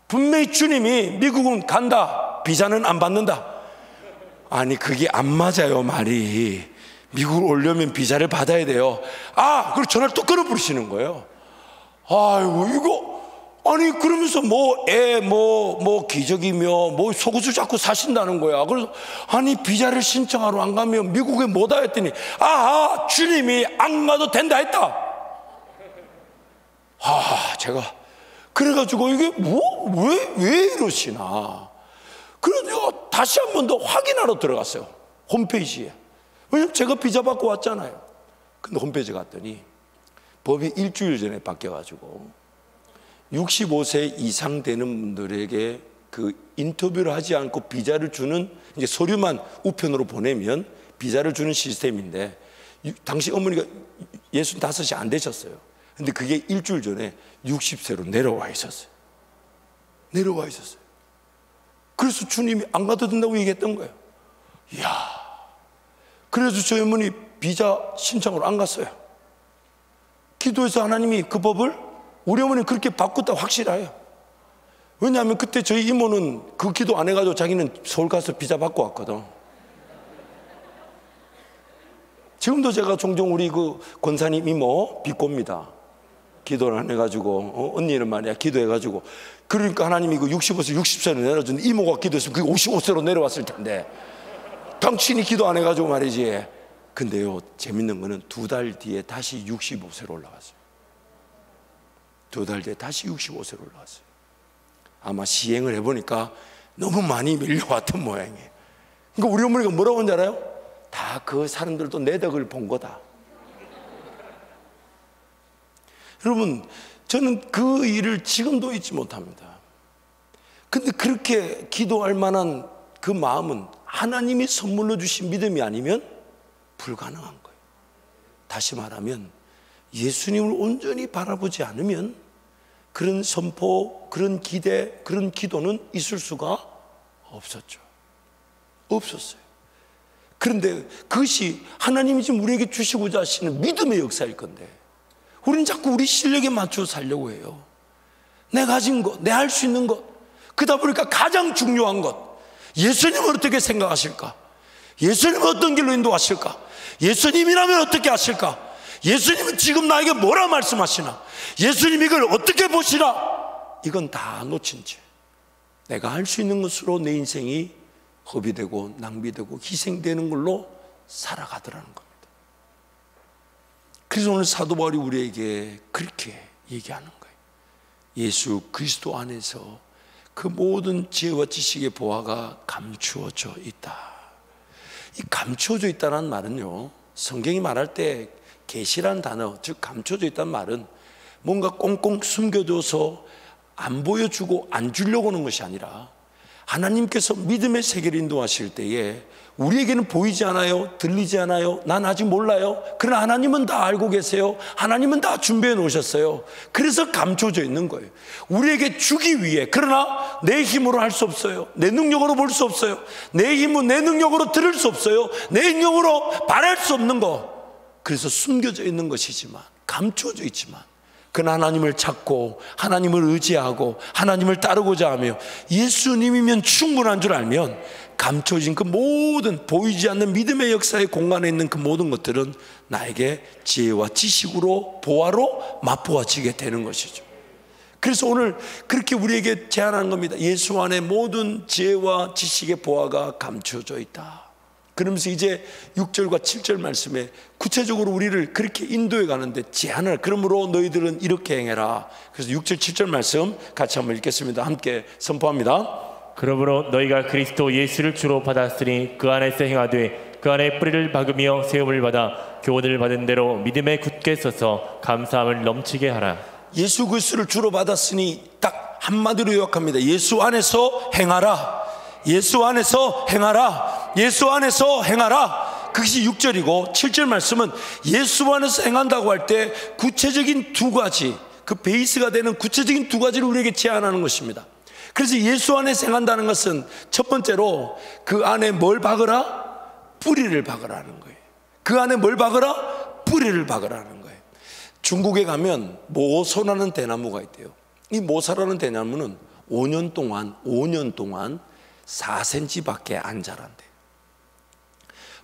분명히 주님이 미국은 간다. 비자는 안 받는다. 아니 그게 안 맞아요 말이. 미국을 오려면 비자를 받아야 돼요. 아 그리고 전화를 또 끊어 부르시는 거예요. 아이고 이거 아니 그러면서 뭐 기적이며 뭐 속옷을 자꾸 사신다는 거야. 그래서 아니 비자를 신청하러 안 가면 미국에 못 와 했더니 아하 주님이 안 가도 된다 했다. 제가 그래가지고 이게 왜 이러시나. 그래서 내가 다시 한 번 더 확인하러 들어갔어요. 홈페이지에. 왜냐면 제가 비자 받고 왔잖아요. 근데 홈페이지 갔더니 법이 일주일 전에 바뀌어가지고 65세 이상 되는 분들에게 그 인터뷰를 하지 않고 비자를 주는 이제 서류만 우편으로 보내면 비자를 주는 시스템인데 당시 어머니가 65이 안 되셨어요. 근데 그게 일주일 전에 60세로 내려와 있었어요. 내려와 있었어요. 그래서 주님이 안 가도 된다고 얘기했던 거예요. 이야. 그래서 저희 어머니 비자 신청으로 안 갔어요. 기도해서 하나님이 그 법을 우리 어머니는 그렇게 바꿨다 확실해요. 왜냐하면 그때 저희 이모는 그 기도 안 해가지고 자기는 서울 가서 비자 받고 왔거든. 지금도 제가 종종 우리 그 권사님 이모 비꼬입니다. 기도를 안 해가지고 언니는 말이야 기도해가지고 그러니까 하나님이 그 65세 60세로 내려준 이모가 기도했으면 그게 55세로 내려왔을 텐데 당신이 기도 안 해가지고 말이지. 근데요 재밌는 거는 2달 뒤에 다시 65세로 올라갔어요. 2달 뒤에 다시 65세로 올라갔어요. 아마 시행을 해보니까 너무 많이 밀려왔던 모양이에요. 그러니까 우리 어머니가 뭐라고 하는지 알아요? 다 그 사람들도 내 덕을 본 거다. 여러분 저는 그 일을 지금도 잊지 못합니다. 근데 그렇게 기도할 만한 그 마음은 하나님이 선물로 주신 믿음이 아니면 불가능한 거예요. 다시 말하면 예수님을 온전히 바라보지 않으면 그런 선포, 그런 기대, 그런 기도는 있을 수가 없었죠. 없었어요. 그런데 그것이 하나님이 지금 우리에게 주시고자 하시는 믿음의 역사일 건데 우리는 자꾸 우리 실력에 맞춰 살려고 해요. 내 가진 것, 내 할 수 있는 것. 그러다 보니까 가장 중요한 것, 예수님은 어떻게 생각하실까? 예수님은 어떤 길로 인도하실까? 예수님이라면 어떻게 하실까? 예수님은 지금 나에게 뭐라 말씀하시나? 예수님이 이걸 어떻게 보시나? 이건 다 놓친 채 내가 할 수 있는 것으로 내 인생이 허비되고 낭비되고 희생되는 걸로 살아가더라는 겁니다. 그래서 오늘 사도 바울이 우리에게 그렇게 얘기하는 거예요. 예수 그리스도 안에서 그 모든 지혜와 지식의 보화가 감추어져 있다. 이 감추어져 있다는 말은요, 성경이 말할 때 계시란 단어, 즉 감춰져 있다는 말은 뭔가 꽁꽁 숨겨줘서 안 보여주고 안 주려고 하는 것이 아니라, 하나님께서 믿음의 세계를 인도하실 때에 우리에게는 보이지 않아요, 들리지 않아요, 난 아직 몰라요. 그러나 하나님은 다 알고 계세요. 하나님은 다 준비해 놓으셨어요. 그래서 감춰져 있는 거예요. 우리에게 주기 위해. 그러나 내 힘으로 할 수 없어요. 내 능력으로 볼 수 없어요. 내 힘은 내 능력으로 들을 수 없어요. 내 능력으로 바랄 수 없는 거. 그래서 숨겨져 있는 것이지만, 감춰져 있지만, 그러나 하나님을 찾고 하나님을 의지하고 하나님을 따르고자 하며 예수님이면 충분한 줄 알면 감춰진 그 모든 보이지 않는 믿음의 역사의 공간에 있는 그 모든 것들은 나에게 지혜와 지식으로, 보화로 맛보아지게 되는 것이죠. 그래서 오늘 그렇게 우리에게 제안하는 겁니다. 예수 안에 모든 지혜와 지식의 보화가 감춰져 있다. 그러면서 이제 6절과 7절 말씀에 구체적으로 우리를 그렇게 인도해 가는데 제안을, 그러므로 너희들은 이렇게 행해라. 그래서 6절 7절 말씀 같이 한번 읽겠습니다. 함께 선포합니다. 그러므로 너희가 그리스도 예수를 주로 받았으니 그 안에서 행하되 그 안에 뿌리를 박으며 세움을 받아 교훈을 받은 대로 믿음에 굳게 서서 감사함을 넘치게 하라. 예수 그리스도를 주로 받았으니 딱 한마디로 요약합니다. 예수 안에서 행하라. 예수 안에서 행하라. 예수 안에서 행하라. 그것이 6절이고 7절 말씀은 예수 안에서 행한다고 할 때 구체적인 두 가지, 그 베이스가 되는 구체적인 두 가지를 우리에게 제안하는 것입니다. 그래서 예수 안에서 행한다는 것은 첫 번째로 그 안에 뭘 박으라? 뿌리를 박으라는 거예요. 그 안에 뭘 박으라? 뿌리를 박으라는 거예요. 중국에 가면 모소라는 대나무가 있대요. 이 모소라는 대나무는 5년 동안 4cm밖에 안 자란대.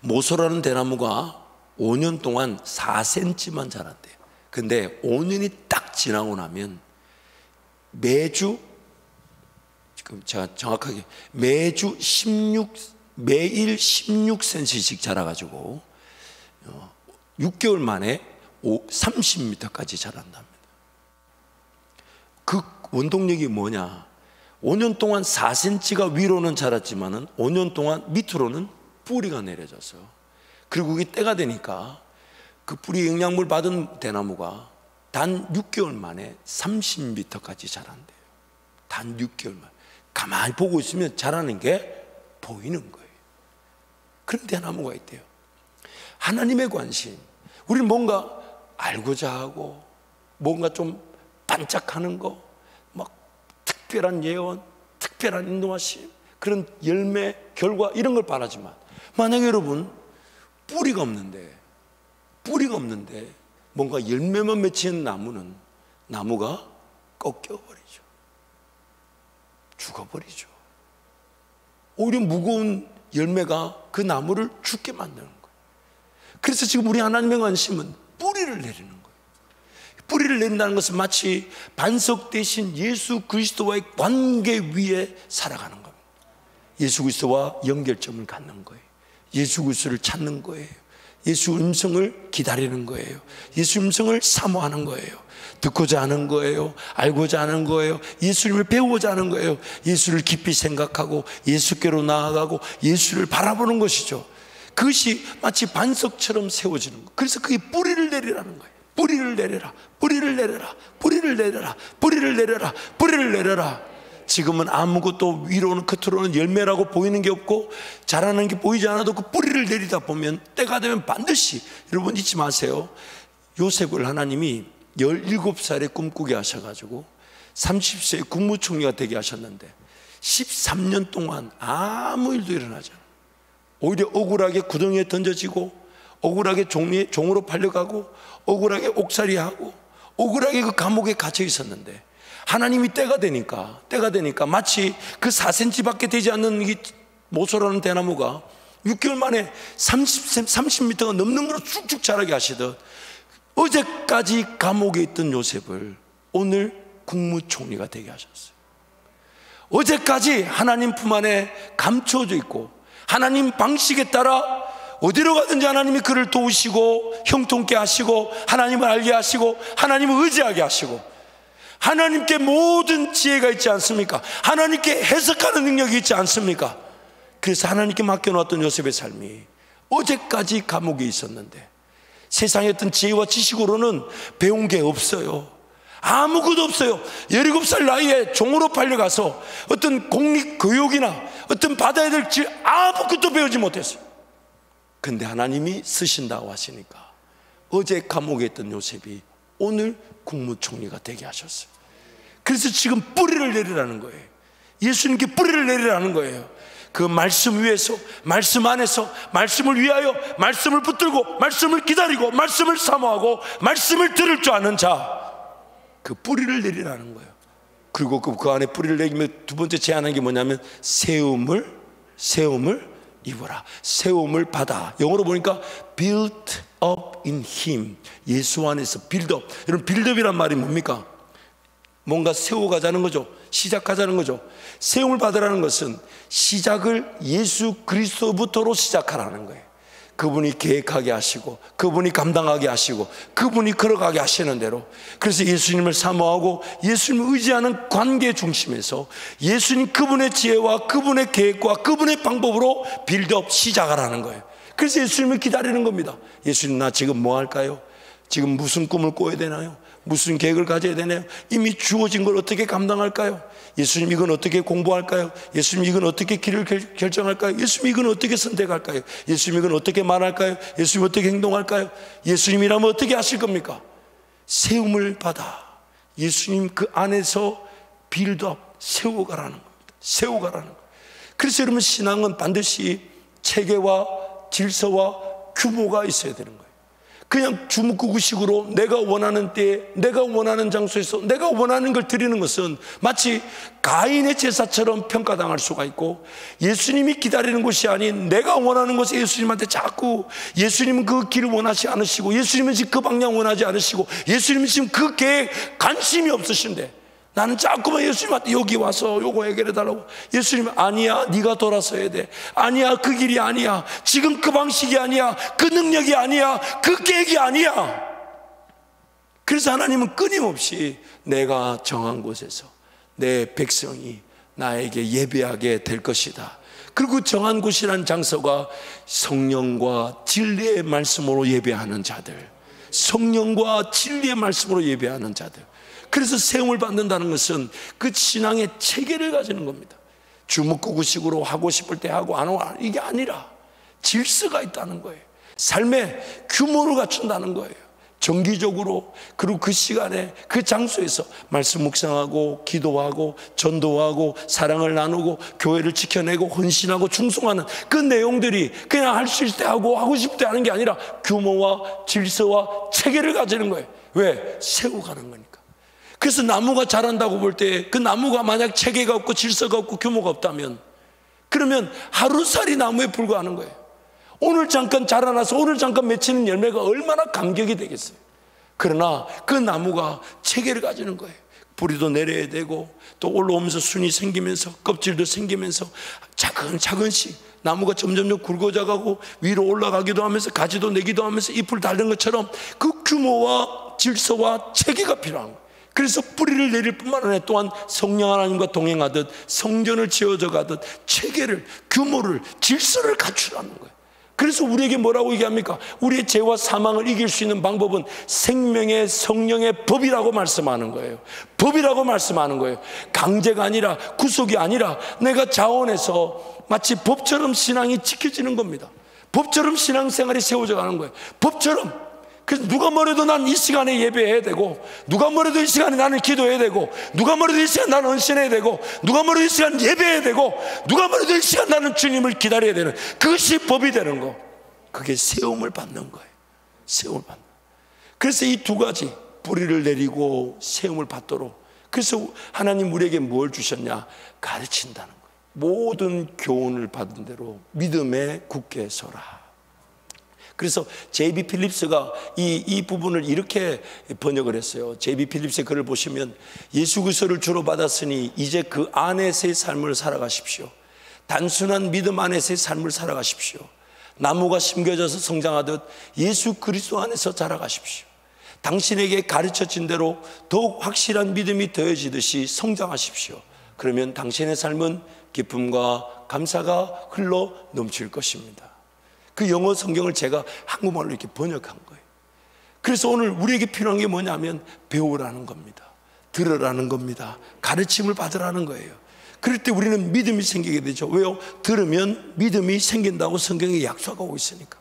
모소라는 대나무가 5년 동안 4cm만 자란대. 근데 5년이 딱 지나고 나면 매주, 지금 제가 정확하게 매일 16cm씩 자라가지고 6개월 만에 30m까지 자란답니다. 그 원동력이 뭐냐? 5년 동안 4cm가 위로는 자랐지만은 5년 동안 밑으로는 뿌리가 내려져서, 그리고 그게 때가 되니까 그 뿌리 영양물 받은 대나무가 단 6개월 만에 30m까지 자란대요. 단 6개월 만에. 가만히 보고 있으면 자라는 게 보이는 거예요. 그런 대나무가 있대요. 하나님의 관심, 우리는 뭔가 알고자 하고 뭔가 좀 반짝하는 거, 막 특별한 예언, 특별한 인도하심, 그런 열매, 결과 이런 걸 바라지만, 만약에 여러분 뿌리가 없는데 뭔가 열매만 맺히는 나무는 나무가 꺾여버리죠. 죽어버리죠. 오히려 무거운 열매가 그 나무를 죽게 만드는 거예요. 그래서 지금 우리 하나님의 관심은 뿌리를 내리는 거예요. 뿌리를 내린다는 것은 마치 반석 대신 예수 그리스도와의 관계 위에 살아가는 겁니다. 예수 그리스도와 연결점을 갖는 거예요. 예수 그리스도를 찾는 거예요. 예수 음성을 기다리는 거예요. 예수 음성을 사모하는 거예요. 듣고자 하는 거예요. 알고자 하는 거예요. 예수님을 배우고자 하는 거예요. 예수를 깊이 생각하고 예수께로 나아가고 예수를 바라보는 것이죠. 그것이 마치 반석처럼 세워지는 거예요. 그래서 그게 뿌리를 내리라는 거예요. 뿌리를 내려라, 뿌리를 내려라, 뿌리를 내려라, 뿌리를 내려라, 뿌리를 내려라. 지금은 아무것도 위로는 끝으로는 열매라고 보이는 게 없고 자라는 게 보이지 않아도 그 뿌리를 내리다 보면 때가 되면 반드시, 여러분 잊지 마세요. 요셉을 하나님이 17살에 꿈꾸게 하셔가지고 30세에 국무총리가 되게 하셨는데 13년 동안 아무 일도 일어나지 않아요. 오히려 억울하게 구덩이에 던져지고, 억울하게 종으로 팔려가고, 억울하게 옥살이하고, 억울하게 그 감옥에 갇혀 있었는데, 하나님이 때가 되니까 마치 그 4cm밖에 되지 않는 이 모소라는 대나무가 6개월 만에 30m가 넘는 걸로 쭉쭉 자라게 하시듯, 어제까지 감옥에 있던 요셉을 오늘 국무총리가 되게 하셨어요. 어제까지 하나님 품 안에 감춰져 있고 하나님 방식에 따라 어디로 가든지 하나님이 그를 도우시고 형통케 하시고 하나님을 알게 하시고 하나님을 의지하게 하시고 하나님께 모든 지혜가 있지 않습니까? 하나님께 해석하는 능력이 있지 않습니까? 그래서 하나님께 맡겨놓았던 요셉의 삶이 어제까지 감옥에 있었는데 세상의 어떤 지혜와 지식으로는 배운 게 없어요. 아무것도 없어요. 17살 나이에 종으로 팔려가서 어떤 공립교육이나 어떤 받아야 될 질 아무것도 배우지 못했어요. 근데 하나님이 쓰신다고 하시니까 어제 감옥에 있던 요셉이 오늘 국무총리가 되게 하셨어요. 그래서 지금 뿌리를 내리라는 거예요. 예수님께 뿌리를 내리라는 거예요. 그 말씀 위에서, 말씀 안에서, 말씀을 위하여 말씀을 붙들고 말씀을 기다리고 말씀을 사모하고 말씀을 들을 줄 아는 자, 그 뿌리를 내리라는 거예요. 그리고 그 안에 뿌리를 내리면 두 번째 제안한 게 뭐냐면 세움을 입어라. 세움을 받아. 영어로 보니까 built up in him. 예수 안에서 build up. 여러분 빌드업이란 말이 뭡니까? 뭔가 세워가자는 거죠. 시작하자는 거죠. 세움을 받으라는 것은 시작을 예수 그리스도부터로 시작하라는 거예요. 그분이 계획하게 하시고 그분이 감당하게 하시고 그분이 걸어가게 하시는 대로. 그래서 예수님을 사모하고 예수님을 의지하는 관계 중심에서 예수님 그분의 지혜와 그분의 계획과 그분의 방법으로 빌드업 시작하라는 거예요. 그래서 예수님을 기다리는 겁니다. 예수님, 나 지금 뭐 할까요? 지금 무슨 꿈을 꿔야 되나요? 무슨 계획을 가져야 되나요? 이미 주어진 걸 어떻게 감당할까요? 예수님, 이건 어떻게 공부할까요? 예수님, 이건 어떻게 길을 결정할까요? 예수님, 이건 어떻게 선택할까요? 예수님, 이건 어떻게 말할까요? 예수님, 어떻게 행동할까요? 예수님이라면 어떻게 하실 겁니까? 세움을 받아 예수님 그 안에서 빌드업, 세워가라는 겁니다. 세워가라는 거예요. 그래서 여러분, 신앙은 반드시 체계와 질서와 규모가 있어야 되는 거예요. 그냥 주먹구구식으로 내가 원하는 때에 내가 원하는 장소에서 내가 원하는 걸 드리는 것은 마치 가인의 제사처럼 평가당할 수가 있고, 예수님이 기다리는 것이 아닌 내가 원하는 것을 예수님한테 자꾸, 예수님은 그 길을 원하지 않으시고 예수님은 지금 그 방향 원하지 않으시고 예수님은 지금 그 계획 관심이 없으신데 나는 자꾸만 예수님한테 여기 와서 요거 해결해 달라고. 예수님은 아니야, 네가 돌아서야 돼. 아니야, 그 길이 아니야. 지금 그 방식이 아니야. 그 능력이 아니야. 그 계획이 아니야. 그래서 하나님은 끊임없이 내가 정한 곳에서 내 백성이 나에게 예배하게 될 것이다. 그리고 정한 곳이란 장소가 성령과 진리의 말씀으로 예배하는 자들, 성령과 진리의 말씀으로 예배하는 자들. 그래서 세움을 받는다는 것은 그 신앙의 체계를 가지는 겁니다. 주먹구구식으로 하고 싶을 때 하고 안 하고, 이게 아니라 질서가 있다는 거예요. 삶의 규모를 갖춘다는 거예요. 정기적으로, 그리고 그 시간에 그 장소에서 말씀 묵상하고 기도하고 전도하고 사랑을 나누고 교회를 지켜내고 헌신하고 충성하는 그 내용들이 그냥 할 수 있을 때 하고 싶을 때 하는 게 아니라 규모와 질서와 체계를 가지는 거예요. 왜? 세워가는 거니까. 그래서 나무가 자란다고 볼 때 그 나무가 만약 체계가 없고 질서가 없고 규모가 없다면, 그러면 하루살이 나무에 불과하는 거예요. 오늘 잠깐 자라나서 오늘 잠깐 맺히는 열매가 얼마나 감격이 되겠어요. 그러나 그 나무가 체계를 가지는 거예요. 뿌리도 내려야 되고 또 올라오면서 순이 생기면서 껍질도 생기면서 차근차근씩 나무가 점점 굵어져가고 위로 올라가기도 하면서 가지도 내기도 하면서 잎을 달는 것처럼 그 규모와 질서와 체계가 필요한 거예요. 그래서 뿌리를 내릴 뿐만 아니라 또한 성령 하나님과 동행하듯 성전을 지어져 가듯 체계를, 규모를, 질서를 갖추라는 거예요. 그래서 우리에게 뭐라고 얘기합니까? 우리의 죄와 사망을 이길 수 있는 방법은 생명의 성령의 법이라고 말씀하는 거예요. 법이라고 말씀하는 거예요. 강제가 아니라, 구속이 아니라 내가 자원해서 마치 법처럼 신앙이 지켜지는 겁니다. 법처럼 신앙생활이 세워져 가는 거예요. 법처럼. 그래서 누가 뭐래도 난 이 시간에 예배해야 되고, 누가 뭐래도 이 시간에 나는 기도해야 되고, 누가 뭐래도 이 시간 나는 헌신해야 되고, 누가 뭐래도 이 시간 예배해야 되고, 누가 뭐래도 이 시간 나는 주님을 기다려야 되는, 그것이 법이 되는 거. 그게 세움을 받는 거예요. 세움을 받는. 그래서 이 두 가지, 뿌리를 내리고 세움을 받도록, 그래서 하나님 우리에게 뭘 주셨냐? 가르친다는 거예요. 모든 교훈을 받은 대로 믿음에 굳게 서라. 그래서 J.B. 필립스가 이 부분을 이렇게 번역을 했어요. J.B. 필립스의 글을 보시면, 예수 그리스도를 주로 받았으니 이제 그 안에서의 삶을 살아가십시오. 단순한 믿음 안에서의 삶을 살아가십시오. 나무가 심겨져서 성장하듯 예수 그리스도 안에서 자라가십시오. 당신에게 가르쳐진 대로 더욱 확실한 믿음이 더해지듯이 성장하십시오. 그러면 당신의 삶은 기쁨과 감사가 흘러 넘칠 것입니다. 그 영어 성경을 제가 한국말로 이렇게 번역한 거예요. 그래서 오늘 우리에게 필요한 게 뭐냐면 배우라는 겁니다. 들으라는 겁니다. 가르침을 받으라는 거예요. 그럴 때 우리는 믿음이 생기게 되죠. 왜요? 들으면 믿음이 생긴다고 성경에 약속하고 있으니까.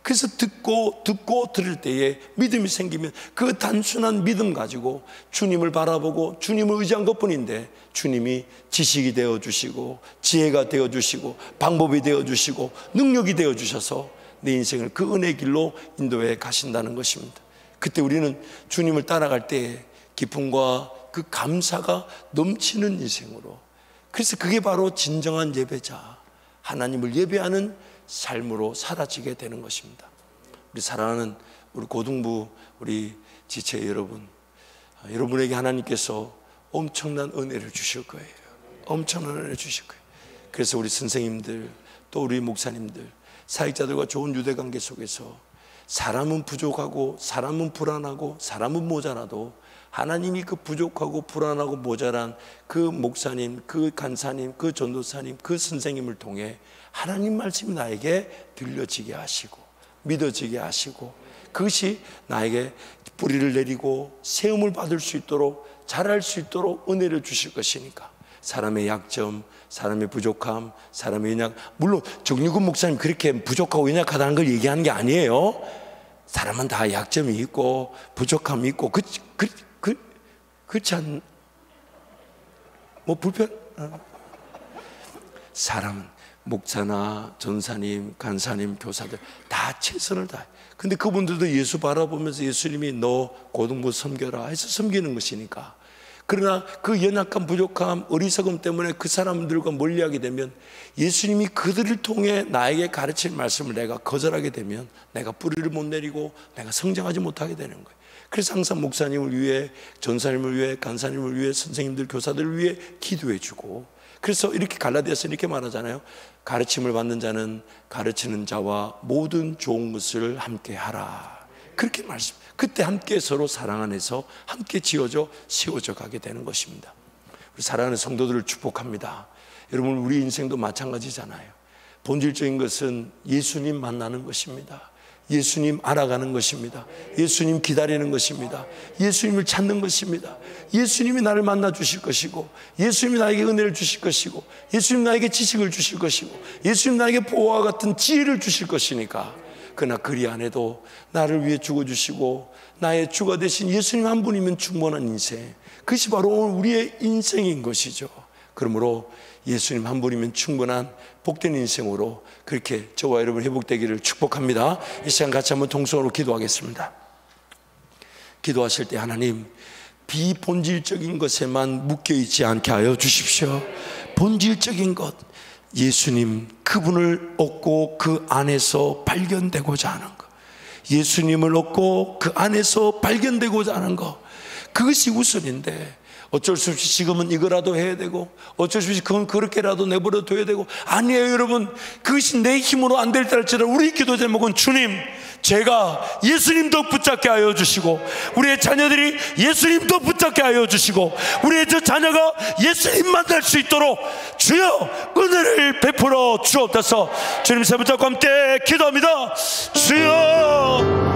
그래서 듣고 들을 때에 믿음이 생기면 그 단순한 믿음 가지고 주님을 바라보고 주님을 의지한 것뿐인데 주님이 지식이 되어주시고 지혜가 되어주시고 방법이 되어주시고 능력이 되어주셔서 내 인생을 그 은혜의 길로 인도해 가신다는 것입니다. 그때 우리는 주님을 따라갈 때 기쁨과 그 감사가 넘치는 인생으로, 그래서 그게 바로 진정한 예배자, 하나님을 예배하는 삶으로 사라지게 되는 것입니다. 우리 사랑하는 우리 고등부 우리 지체 여러분, 여러분에게 하나님께서 엄청난 은혜를 주실 거예요. 엄청난 은혜를 주실 거예요. 그래서 우리 선생님들 또 우리 목사님들 사역자들과 좋은 유대관계 속에서 사람은 부족하고 사람은 불안하고 사람은 모자라도 하나님이 그 부족하고 불안하고 모자란 그 목사님, 그 간사님, 그 전도사님, 그 선생님을 통해 하나님 말씀이 나에게 들려지게 하시고 믿어지게 하시고 그것이 나에게 뿌리를 내리고 세움을 받을 수 있도록 자랄 수 있도록 은혜를 주실 것이니까 사람의 약점, 사람의 부족함, 사람의 연약, 물론 정유근 목사님 그렇게 부족하고 연약하다는 걸 얘기하는 게 아니에요. 사람은 다 약점이 있고 부족함이 있고 그렇지 않? 뭐 불편? 사람은 목사나 전사님, 간사님, 교사들 다 최선을 다해. 근데 그분들도 예수 바라보면서 예수님이 너 고등부 섬겨라 해서 섬기는 것이니까. 그러나 그 연약함, 부족함, 어리석음 때문에 그 사람들과 멀리하게 되면 예수님이 그들을 통해 나에게 가르칠 말씀을 내가 거절하게 되면 내가 뿌리를 못 내리고 내가 성장하지 못하게 되는 거예요. 그래서 항상 목사님을 위해, 전사님을 위해, 간사님을 위해, 선생님들, 교사들을 위해 기도해 주고, 그래서 이렇게 갈라디아서 이렇게 말하잖아요. 가르침을 받는 자는 가르치는 자와 모든 좋은 것을 함께 하라. 그렇게 말씀. 그때 함께 서로 사랑 안에서 함께 지어져 세워져 가게 되는 것입니다. 우리 사랑하는 성도들을 축복합니다. 여러분, 우리 인생도 마찬가지잖아요. 본질적인 것은 예수님 만나는 것입니다. 예수님 알아가는 것입니다. 예수님 기다리는 것입니다. 예수님을 찾는 것입니다. 예수님이 나를 만나 주실 것이고, 예수님이 나에게 은혜를 주실 것이고, 예수님 나에게 지식을 주실 것이고, 예수님 나에게 보화와 같은 지혜를 주실 것이니까. 그러나 그리 안에도 나를 위해 죽어주시고 나의 주가 되신 예수님 한 분이면 충분한 인생, 그것이 바로 우리의 인생인 것이죠. 그러므로 예수님 한 분이면 충분한 복된 인생으로 그렇게 저와 여러분 회복되기를 축복합니다. 이 시간 같이 한번 통성으로 기도하겠습니다. 기도하실 때 하나님, 비본질적인 것에만 묶여있지 않게 하여 주십시오. 본질적인 것, 예수님 그분을 얻고 그 안에서 발견되고자 하는 것, 예수님을 얻고 그 안에서 발견되고자 하는 것, 그것이 우선인데 어쩔 수 없이 지금은 이거라도 해야 되고 어쩔 수 없이 그건 그렇게라도 내버려 둬야 되고, 아니에요 여러분. 그것이 내 힘으로 안 될 때 할지라도 우리 기도 제목은 주님, 제가 예수님 더 붙잡게 하여 주시고, 우리의 자녀들이 예수님 더 붙잡게 하여 주시고, 우리의 저 자녀가 예수님 만날 수 있도록 주여 은혜를 베풀어 주옵소서. 주님 세 붙잡고 함께 기도합니다. 주여